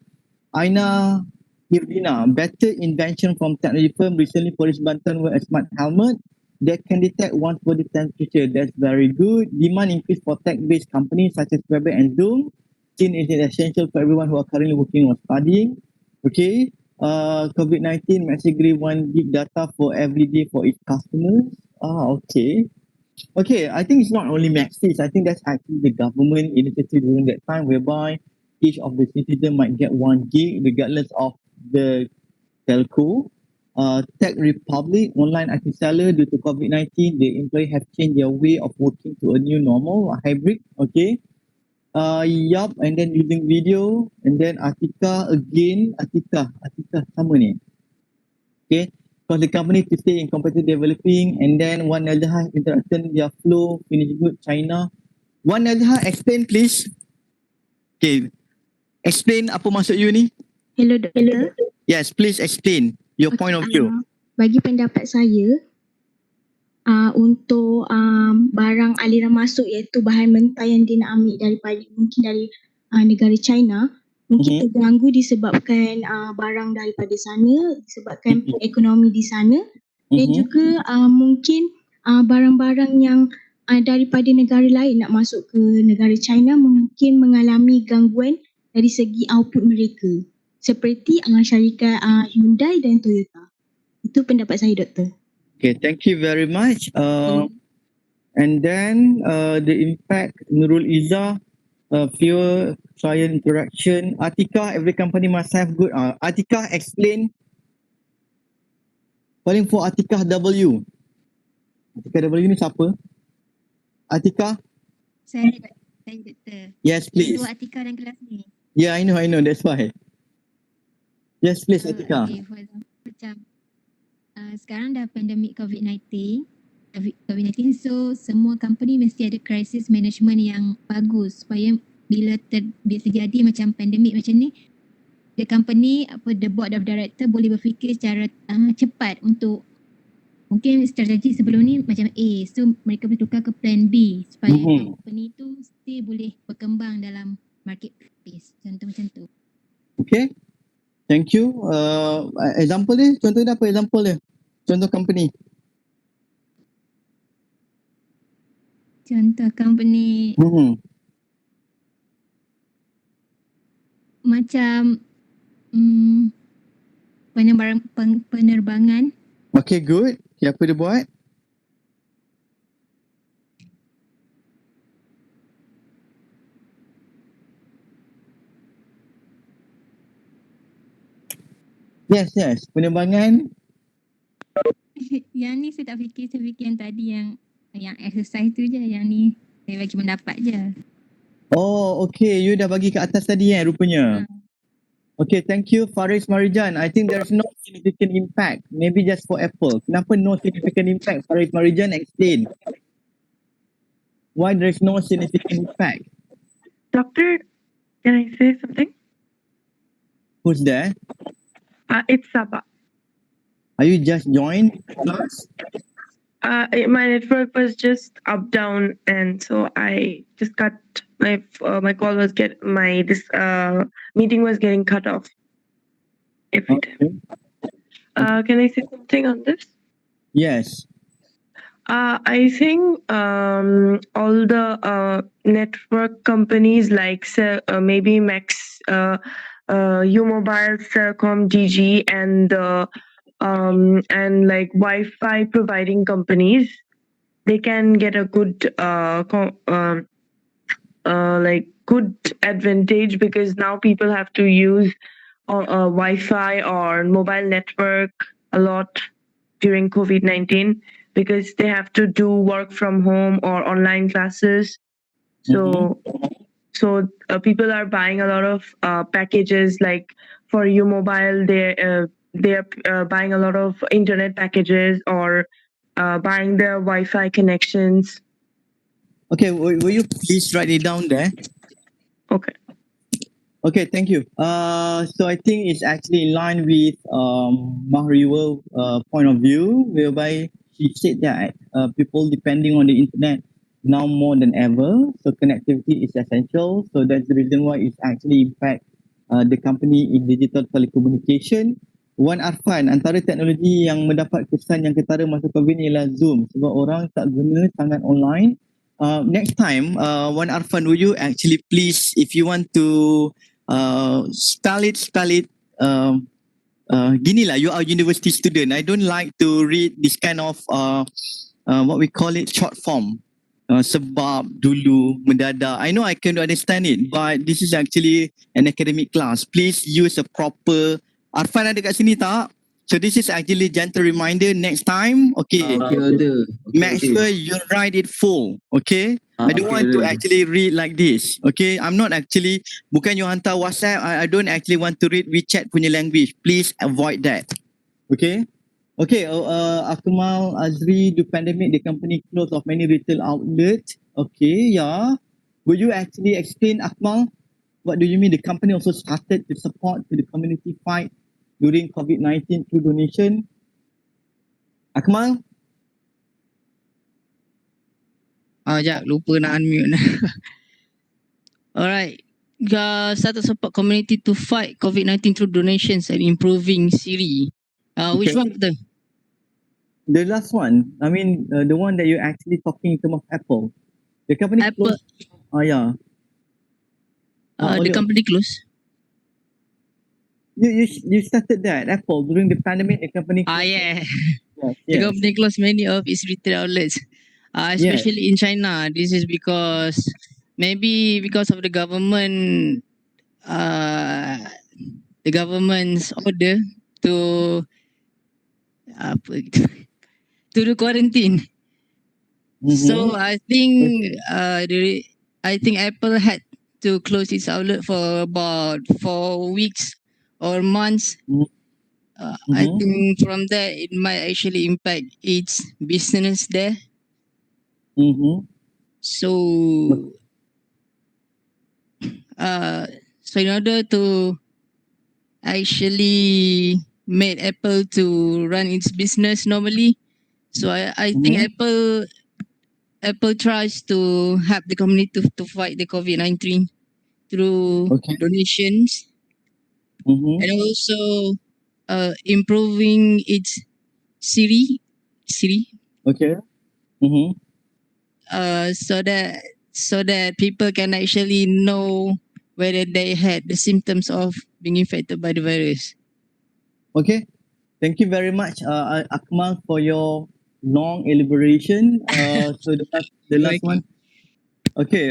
Aina Hirdina, better invention from technology firm recently Police Banten with a smart helmet that can detect one's body temperature. That's very good. Demand increase for tech-based companies such as Weber and Zoom. Since it is essential for everyone who are currently working or studying. Okay. COVID-19, Max agree 1 gig data for every day for its customers. Okay. Okay, I think it's not only Maxis. I think that's actually the government initiative during that time whereby each of the citizen might get 1 gig regardless of the telco. Tech Republic, online IT seller, due to COVID-19, the employee have changed their way of working to a new normal, a hybrid. Okay. Yup, and then using video, and then Atika again, Atika sama ni. Okay, because the company to stay in competitive developing, and then One Eldaha interaction, their flow, finish good, China. One Eldaha, explain please. Okay, explain apa maksud you ni? Hello, Doktor. Yes, please explain your point of view. Bagi pendapat saya, untuk barang aliran masuk iaitu bahan mentah yang dia nak ambil mungkin dari negara China, mungkin terganggu disebabkan barang daripada sana, disebabkan ekonomi di sana, dan juga mungkin barang-barang yang daripada negara lain nak masuk ke negara China mungkin mengalami gangguan dari segi output mereka, seperti syarikat Hyundai dan Toyota. Itu pendapat saya, Doktor. Okay, thank you very much. And then the impact, Nurul Izzah, fewer client interaction. Atika, every company must have good. Atika, explain. Calling for Atika W. Atika W ni siapa? Atika? Saya Doktor. Yes, please. Itu Atika dan kelas ni. Yeah, I know. That's why. Yes, please, Atika. Okay, for example, macam sekarang dah pandemik COVID-19, so semua company mesti ada crisis management yang bagus supaya bila terjadi macam pandemik macam ni, the company, the board of director boleh berfikir secara cepat untuk mungkin strategi sebelum ni macam A, so mereka boleh tukar ke plan B supaya company tu still boleh berkembang dalam marketplace. Contoh macam tu. Okay. Thank you. Example dia, contoh dia apa example dia? Contoh company. Contoh company macam penerbangan. Okay, good. Siapa dia buat? Yes. Penerbangan. Yang ni saya tak fikir, saya fikir yang tadi yang exercise tu je, yang ni saya bagi pendapat je. Oh, okay. You dah bagi ke atas tadi rupanya. Okay, thank you Faris Marijan. I think there's no significant impact. Maybe just for Apple. Kenapa no significant impact? Faris Marijan, explain. Why there's no significant impact? Doctor, can I say something? Who's there? It's Saba. Are you just joined class? My network was just up down, and so I just cut my call was meeting was getting cut off. Can I say something on this? Yes. I think all the network companies like maybe Max, U-Mobile, Celcom, DG, and like Wi-Fi providing companies, they can get a good good advantage, because now people have to use Wi-Fi or mobile network a lot during COVID-19, because they have to do work from home or online classes. So people are buying a lot of packages, like for U-Mobile, they're buying a lot of internet packages or buying their Wi-Fi connections. Okay, will you please write it down there? Okay. Okay, thank you. So I think it's actually in line with Mahriwa's point of view, whereby she said that people depending on the internet now more than ever. So connectivity is essential. So that's the reason why it's actually impact the company in digital telecommunication. Wan Arfan, antara teknologi yang mendapat kesan yang ketara masa COVID ni ialah Zoom, sebab orang tak guna sangat online. Next time, Wan Arfan, will you actually please, if you want to spell it, gini lah, you are a university student. I don't like to read this kind of what we call it short form. Sebab, dulu, mendadak. I know I can understand it, but this is actually an academic class. Please use a proper Arfan ada kat sini tak? So this is actually gentle reminder next time. Okay. Make sure you write it full. Okay. I don't want to actually read like this. Okay. I'm not actually, bukan you hantar WhatsApp. I don't actually want to read WeChat punya language. Please avoid that. Okay. Okay. Akmal Azri, the pandemic, the company closed of many retail outlets. Okay. Yeah. Would you actually explain, Akmal? What do you mean? The company also started to support to the community fight during COVID-19 through donation. Akmal? Sekejap, lupa nak unmute. Alright. Started support community to fight COVID-19 through donations and improving Siri. Which Okay. one betul? The last one, I mean, the one that you're actually talking in terms of Apple. The company Apple. closed. Yeah. The company closed. You started that, Apple, during the pandemic, the company closed. Yeah. Yes, The yes. company closed many of its retail outlets, especially in China. This is because maybe because of the government, the government's order to apa gitu, to the quarantine. So I think I think Apple had to close its outlet for about 4 weeks or months. I think from there it might actually impact its business there. So so in order to actually make Apple to run its business normally, so I think Apple tries to help the community to fight the COVID-19 through donations and also improving its Siri, Okay. so that people can actually know whether they had the symptoms of being infected by the virus. Okay. Thank you very much, Akmal, for your long elaboration. So the last one. Okay,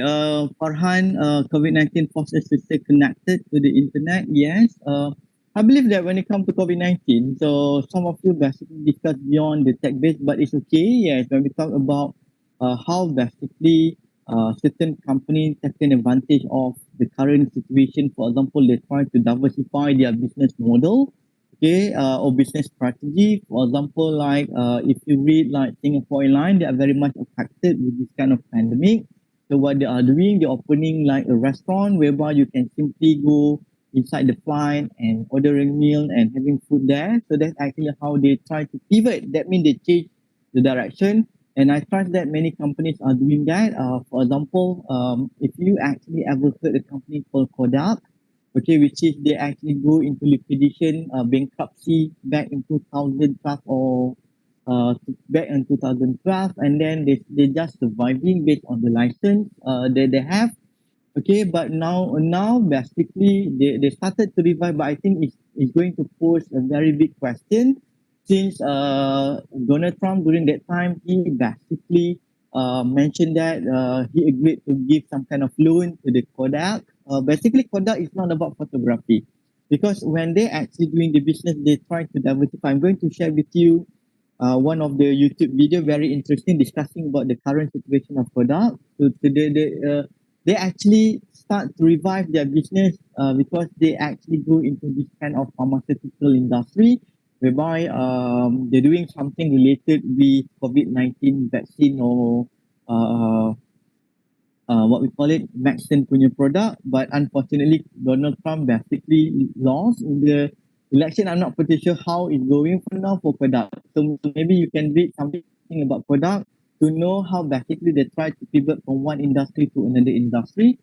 Farhan, COVID-19 forced us to stay connected to the internet. Yes. I believe that when it comes to COVID-19, so some of you basically discuss beyond the tech base, but it's okay. Yes, when we talk about how basically certain companies taking advantage of the current situation. For example, they try to diversify their business model, okay, or business strategy. For example, like if you read like Singapore Airlines, they are very much affected with this kind of pandemic. So what they are doing, they're opening like a restaurant whereby you can simply go inside the flight and ordering meal and having food there. So that's actually how they try to pivot. That means they change the direction. And I trust that many companies are doing that. For example, if you actually ever heard a company called Kodak, okay, which is they actually go into liquidation, bankruptcy back in 2012 or back in 2012, and then they just surviving based on the license they have. Okay, but now basically they started to revive, but I think it's going to pose a very big question since Donald Trump during that time he basically mentioned that he agreed to give some kind of loan to the Kodak. Basically Kodak is not about photography because when they actually doing the business they try to diversify. I'm going to share with you one of the YouTube video very interesting discussing about the current situation of Kodak. So they actually start to revive their business because they actually go into this kind of pharmaceutical industry whereby they're doing something related with COVID-19 vaccine or what we call it, Maxon punya product. But unfortunately, Donald Trump basically lost in the election. I'm not pretty sure how it's going for now for product. So maybe you can read something about product to know how basically they try to pivot from one industry to another industry.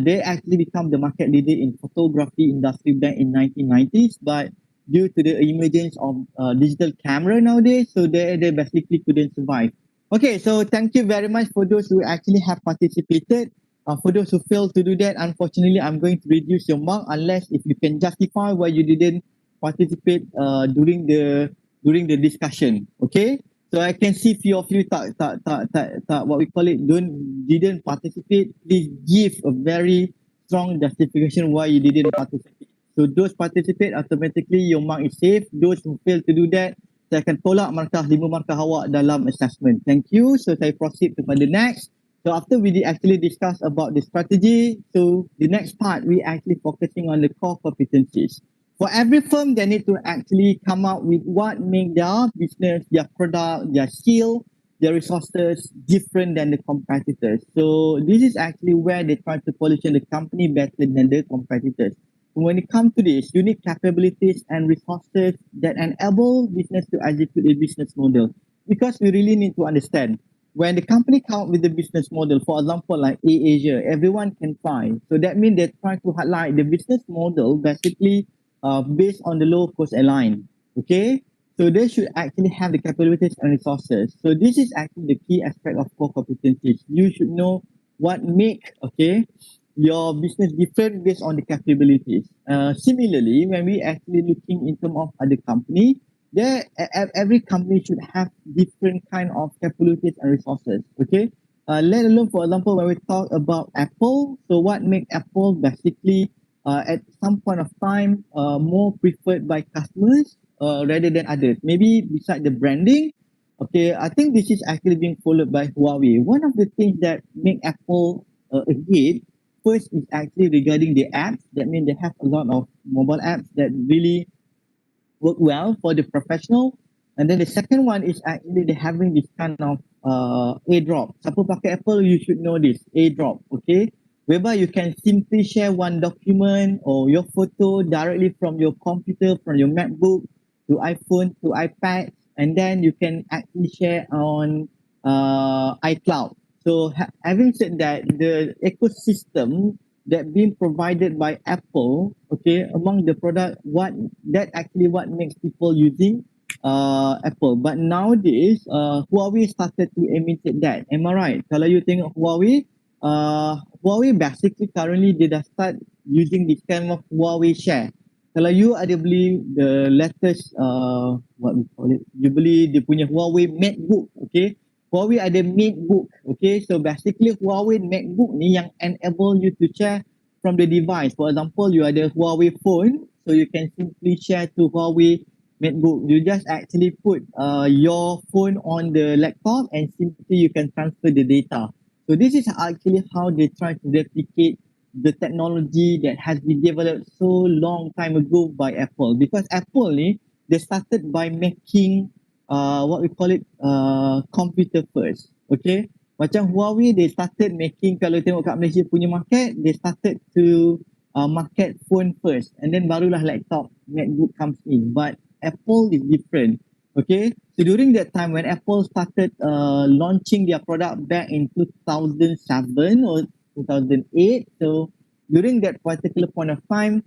They actually become the market leader in photography industry back in 1990s, but due to the emergence of digital camera nowadays, so they basically couldn't survive. Okay, so thank you very much for those who actually have participated. For those who failed to do that, unfortunately, I'm going to reduce your mark unless if you can justify why you didn't participate during the discussion. Okay, so I can see few of you tak what we call it didn't participate. Please give a very strong justification why you didn't participate. So those participate, automatically your mark is safe. Those who fail to do that, saya akan tolak markah 5 markah awak dalam assessment. Thank you. So saya proceed kepada next. So after we actually discuss about the strategy, so the next part we actually focusing on the core competencies. For every firm, they need to actually come up with what make their business, their product, their skill, their resources different than the competitors. So this is actually where they try to position the company better than the competitors. When it comes to this, you need capabilities and resources that enable business to execute a business model. Because we really need to understand, when the company come up with the business model, for example, like Asia, everyone can try. So that means they're trying to highlight the business model basically based on the low cost airline. Okay, so they should actually have the capabilities and resources. So this is actually the key aspect of core competencies. You should know what make your business different based on the capabilities. Similarly, when we actually looking in terms of other company, every company should have different kind of capabilities and resources. Okay, let alone for example when we talk about Apple. So what make Apple basically at some point of time more preferred by customers rather than others? Maybe beside the branding. Okay, I think this is actually being followed by Huawei. One of the things that make Apple ahead first is actually regarding the apps. That means they have a lot of mobile apps that really work well for the professional. And then the second one is actually they having this kind of airdrop. Siapa pakai Apple, you should know this airdrop, okay? Whereby you can simply share one document or your photo directly from your computer, from your MacBook to iPhone to iPad, and then you can actually share on iCloud. So having said that, the ecosystem that being provided by Apple, okay, among the product, what makes people using Apple. But nowadays, Huawei started to imitate that. Am I right? Kalau you tengok Huawei, Huawei basically currently they dah start using this kind of Huawei share. Kalau you ada beli the latest, what we call it, you beli dia punya Huawei MacBook, okay? Huawei ada MacBook, okay? So basically Huawei MacBook ni yang enable you to share from the device. For example, you ada Huawei phone, so you can simply share to Huawei MacBook. You just actually put your phone on the laptop and simply you can transfer the data. So this is actually how they try to replicate the technology that has been developed so long time ago by Apple. Because Apple ni, they started by making what we call it computer first. Okay, macam Huawei they started making, kalau tengok kat Malaysia punya market, they started to market phone first and then barulah laptop MacBook comes in. But Apple is different. Okay, so during that time when Apple started launching their product back in 2007 or 2008, so during that particular point of time,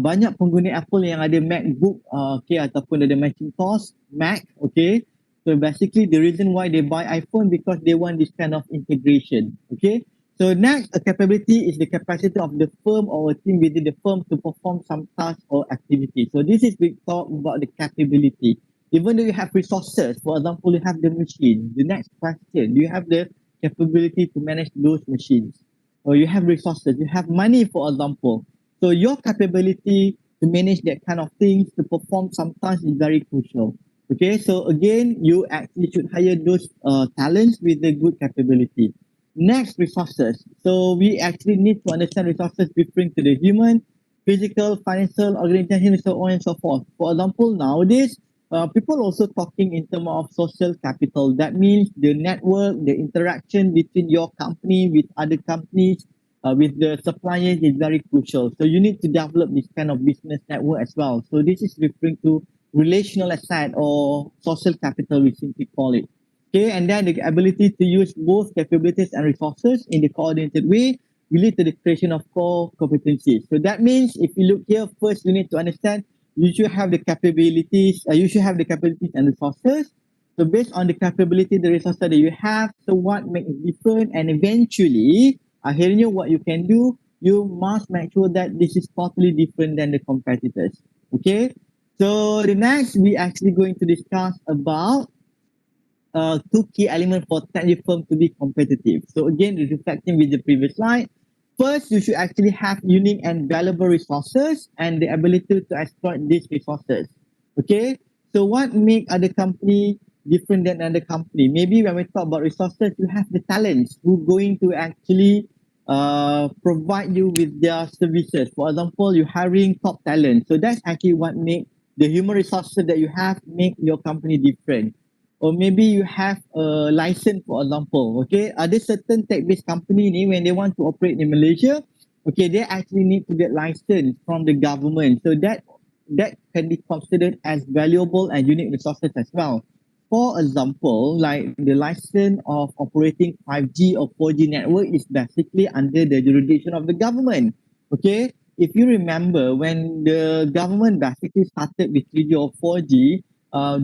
banyak pengguna Apple yang ada MacBook, okay, ataupun ada Macintosh, Mac, okay. So basically the reason why they buy iPhone because they want this kind of integration, okay. So next, a capability is the capacity of the firm or a team within the firm to perform some task or activity. So this is we talk about the capability. Even though you have resources, for example, you have the machine. The next question, do you have the capability to manage those machines? Or you have resources, you have money, for example. So your capability to manage that kind of things, to perform some tasks is very crucial. Okay, so again, you actually should hire those talents with the good capability. Next, resources. So we actually need to understand resources referring to the human, physical, financial, organization, and so on and so forth. For example, nowadays, people also talking in terms of social capital. That means the network, the interaction between your company with other companies, with the suppliers is very crucial. So you need to develop this kind of business network as well. So this is referring to relational asset or social capital, we simply call it. Okay, and then the ability to use both capabilities and resources in the coordinated way will lead to the creation of core competencies. So that means if you look here, first you need to understand you should have the capabilities, and resources. So based on the capability, the resources that you have, so what makes it different, and eventually, akhirnya what you can do, you must make sure that this is totally different than the competitors. Okay, so the next we actually going to discuss about two key elements for technical firm to be competitive. So again, reflecting with the previous slide, First, you should actually have unique and valuable resources and the ability to exploit these resources. Okay, so what make other company different than other company? Maybe when we talk about resources, you have the talents who going to actually provide you with their services. For example, you hiring top talent. So that's actually what make the human resources that you have make your company different. Or maybe you have a license, for example. Okay, ada certain tech-based company ni when they want to operate in Malaysia, okay, they actually need to get license from the government. So that can be considered as valuable and unique resources as well. For example, like the license of operating 5G or 4G network is basically under the jurisdiction of the government. Okay, if you remember when the government basically started with 3G or 4G,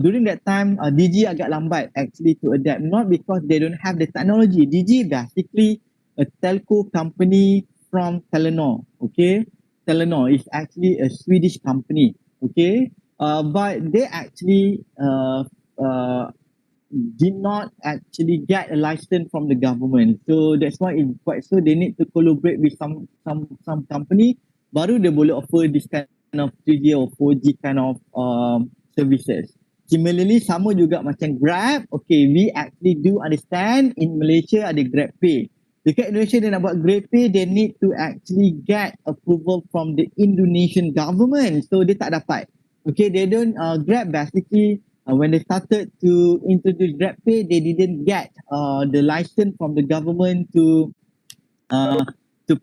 during that time, DG agak lambat actually to adapt, not because they don't have the technology. DG basically a telco company from Telenor, okay? Telenor is actually a Swedish company, okay? But they actually did not actually get a license from the government. So that's why it's quite so they need to collaborate with some company baru dia boleh offer this kind of 3G or 4G kind of services. Similarly, sama juga macam Grab. Okay, we actually do understand in Malaysia ada Grab Pay. Dekat Indonesia dia nak buat Grab Pay, they need to actually get approval from the Indonesian government. So dia tak dapat. Okay, they don't, Grab basically, when they started to introduce GrabPay, they didn't get the license from the government to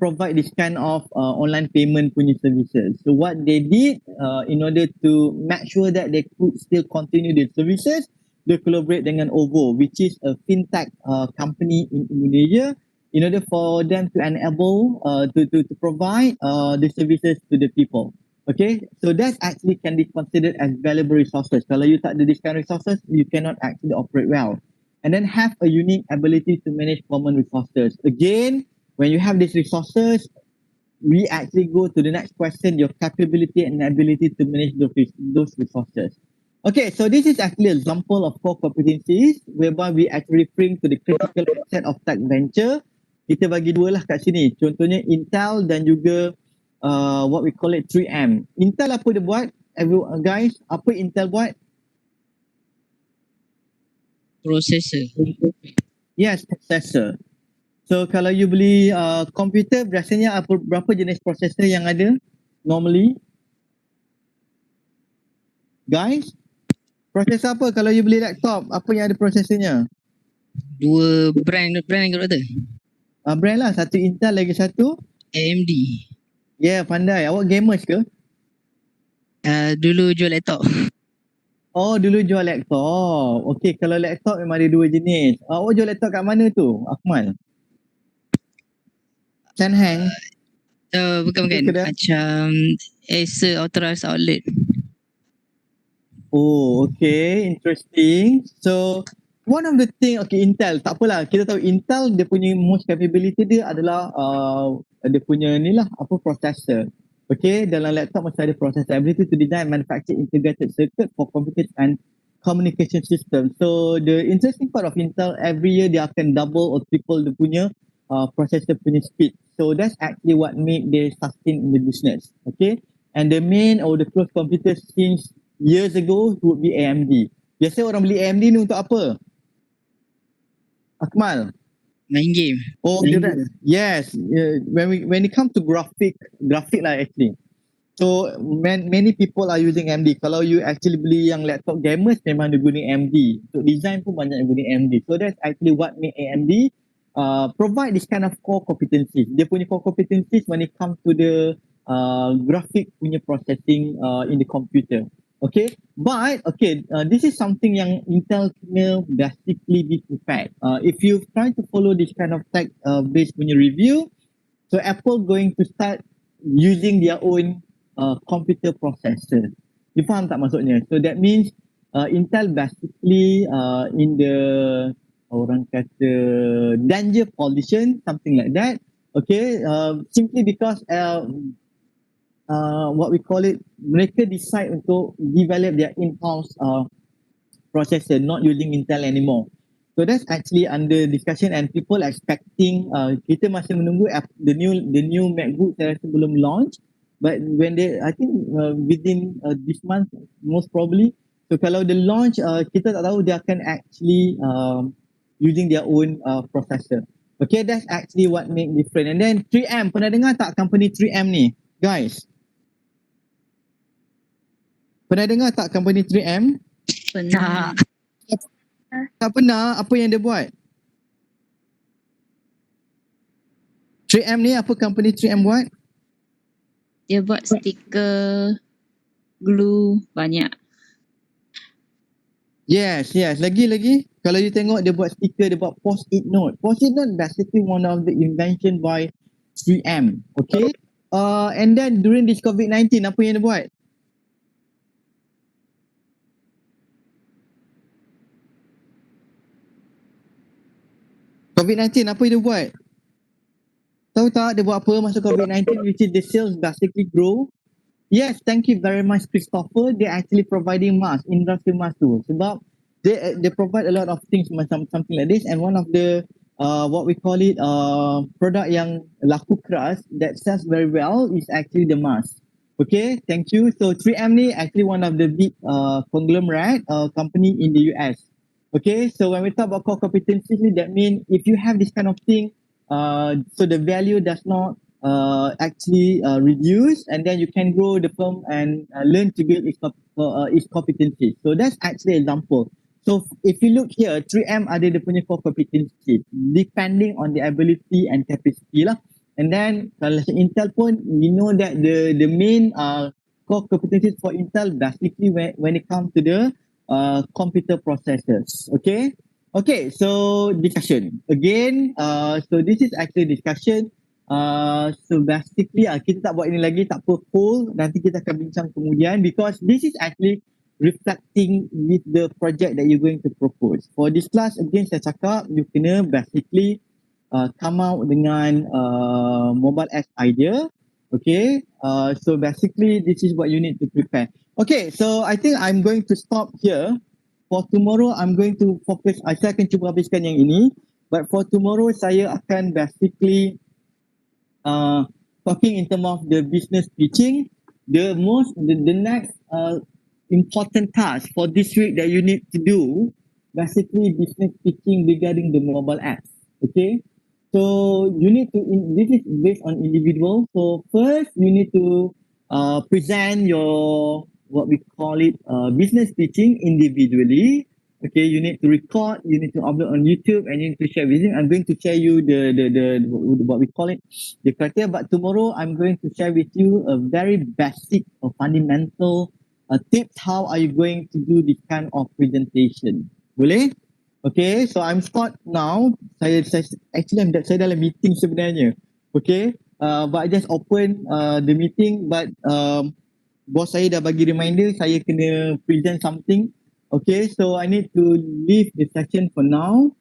provide this kind of online payment punya services. So what they did in order to make sure that they could still continue the services, they collaborate dengan OVO, which is a fintech company in Indonesia, in order for them to enable to provide the services to the people. Okay, so that actually can be considered as valuable resources. Kalau you tak ada this kind of resources, you cannot actually operate well. And then have a unique ability to manage common resources. Again, when you have these resources, we actually go to the next question, your capability and ability to manage those resources. Okay, so this is actually an example of core competencies whereby we actually referring to the critical asset of tech venture. Kita bagi dua lah kat sini. Contohnya Intel dan juga what we call it 3M. Intel apa dia buat? Guys, apa Intel buat? Processor. Yes, processor. So kalau you beli komputer, biasanya berapa jenis processor yang ada normally? Guys, processor apa kalau you beli laptop? Apa yang ada prosesornya? Dua brand yang kata. Brand lah, satu Intel lagi satu AMD. Yeah, pandai. Awak gamers ke? Dulu jual laptop. Oh, dulu jual laptop. Okay, kalau laptop memang ada dua jenis. Awak jual laptop kat mana tu, Akmal? Hang. Bukan. Macam Acer Authorized Outlet. Oh, okay. Interesting. So, one of the thing, okay, Intel. Tak apalah. Kita tahu Intel, dia punya most capability dia adalah dia punya ni lah, processor. Okay, dalam laptop mesti ada processor. Ability to design manufacture integrated circuit for computers and communication system. So, the interesting part of Intel, every year dia akan double or triple dia punya processor punya speed. So, that's actually what make they sustain in the business. Okay, and the main or the close computers since years ago would be AMD. Biasa orang beli AMD ni untuk apa? Akmal? Main game. Oh, yes. When it comes to graphic lah actually. So many people are using AMD. Kalau you actually beli yang laptop gamers memang dia guna AMD. Untuk design pun banyak yang guna AMD. So that's actually what make AMD provide this kind of core competencies. Dia punya core competencies when it comes to the graphic punya processing in the computer. Okay, but okay, this is something yang Intel kena basically be prepared. If you try to follow this kind of tech based punya review, so Apple going to start using their own computer processor. You faham tak maksudnya? So that means Intel basically in the orang kata danger position, something like that. Okay, simply because what we call it, mereka decide untuk develop their in-house processor, not using Intel anymore. So that's actually under discussion and people expecting, kita masih menunggu the new MacBook saya rasa belum launch, but when they, I think within this month most probably. So kalau the launch, kita tak tahu dia akan actually using their own processor. Okay, that's actually what make different. And then 3M, pernah dengar tak company 3M ni, guys? Pernah dengar tak company 3M? Pernah. Tak pernah, apa yang dia buat? 3M ni apa company 3M buat? Dia buat stiker, glue, banyak. Yes. Lagi. Kalau you tengok dia buat stiker, dia buat post-it note. Post-it note basically one of the invention by 3M. Okay. And then during this COVID-19, apa yang dia buat? COVID-19, apa dia buat? Tahu tak dia buat apa masa COVID-19, which is the sales basically grow? Yes, thank you very much, Christopher. They actually providing mask, industry mask tu. Sebab they provide a lot of things macam something like this, and one of the what we call it product yang laku keras that sells very well is actually the mask. Okay, thank you. So 3M ni actually one of the big conglomerate company in the US. Okay, so when we talk about core competencies, that means if you have this kind of thing, so the value does not actually reduce, and then you can grow the firm and learn to build its competency. So that's actually example. So if you look here, 3M ada dia punya core competency depending on the ability and capacity lah. And then kalau Intel pun, we know that the main core competencies for Intel basically when it comes to the computer processors. Okay, so discussion again. So this is actually discussion. So basically kita tak buat ini lagi, tak apa, poll, nanti kita akan bincang kemudian, because this is actually reflecting with the project that you're going to propose. For this class, again saya cakap, you kena basically come out dengan mobile app idea. Okay, so basically this is what you need to prepare. Okay, so I think I'm going to stop here. For tomorrow, I'm going to focus, saya akan cuba habiskan yang ini, but for tomorrow saya akan basically talking in terms of the business pitching. The next important task for this week that you need to do, basically business pitching regarding the mobile apps. Okay, so you need to, this is based on individual. So first you need to present your, what we call it, business pitching individually. Okay, you need to record, you need to upload on YouTube, and you need to share with him. I'm going to share you the what we call it, the criteria. But tomorrow I'm going to share with you a very basic or fundamental tips. How are you going to do this kind of presentation? Boleh? Okay, so I'm Scott now. Saya dalam meeting sebenarnya. Okay, but I just open the meeting, but bos saya dah bagi reminder saya kena present something. Okay, so I need to leave the session for now.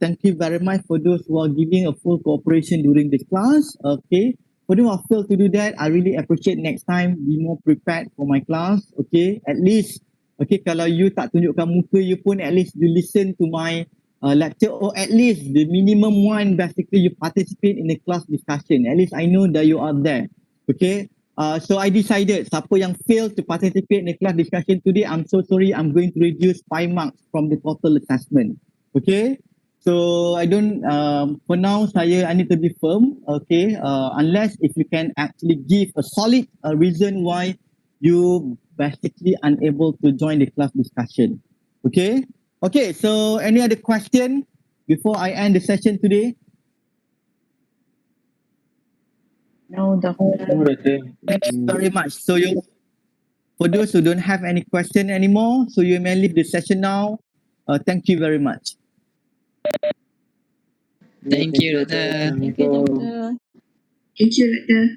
Thank you very much for those who are giving a full cooperation during this class. Okay, for those who fail to do that, I really appreciate next time be more prepared for my class. Okay, at least, okay, kalau you tak tunjukkan muka you pun, at least you listen to my lecture, or at least the minimum one, basically you participate in the class discussion. At least I know that you are there. Okay. So I decided, siapa yang fail to participate in the class discussion today, I'm so sorry, I'm going to reduce 5 marks from the total assessment. Okay, so I don't, for now, I need to be firm, okay, unless if you can actually give a solid reason why you basically unable to join the class discussion. Okay, so any other question before I end the session today? No, Doctor. Thank you very much. So for those who don't have any question anymore, so you may leave the session now. Thank you very much. Thank you, Doctor. Thank you, Doctor. Thank you, Doctor.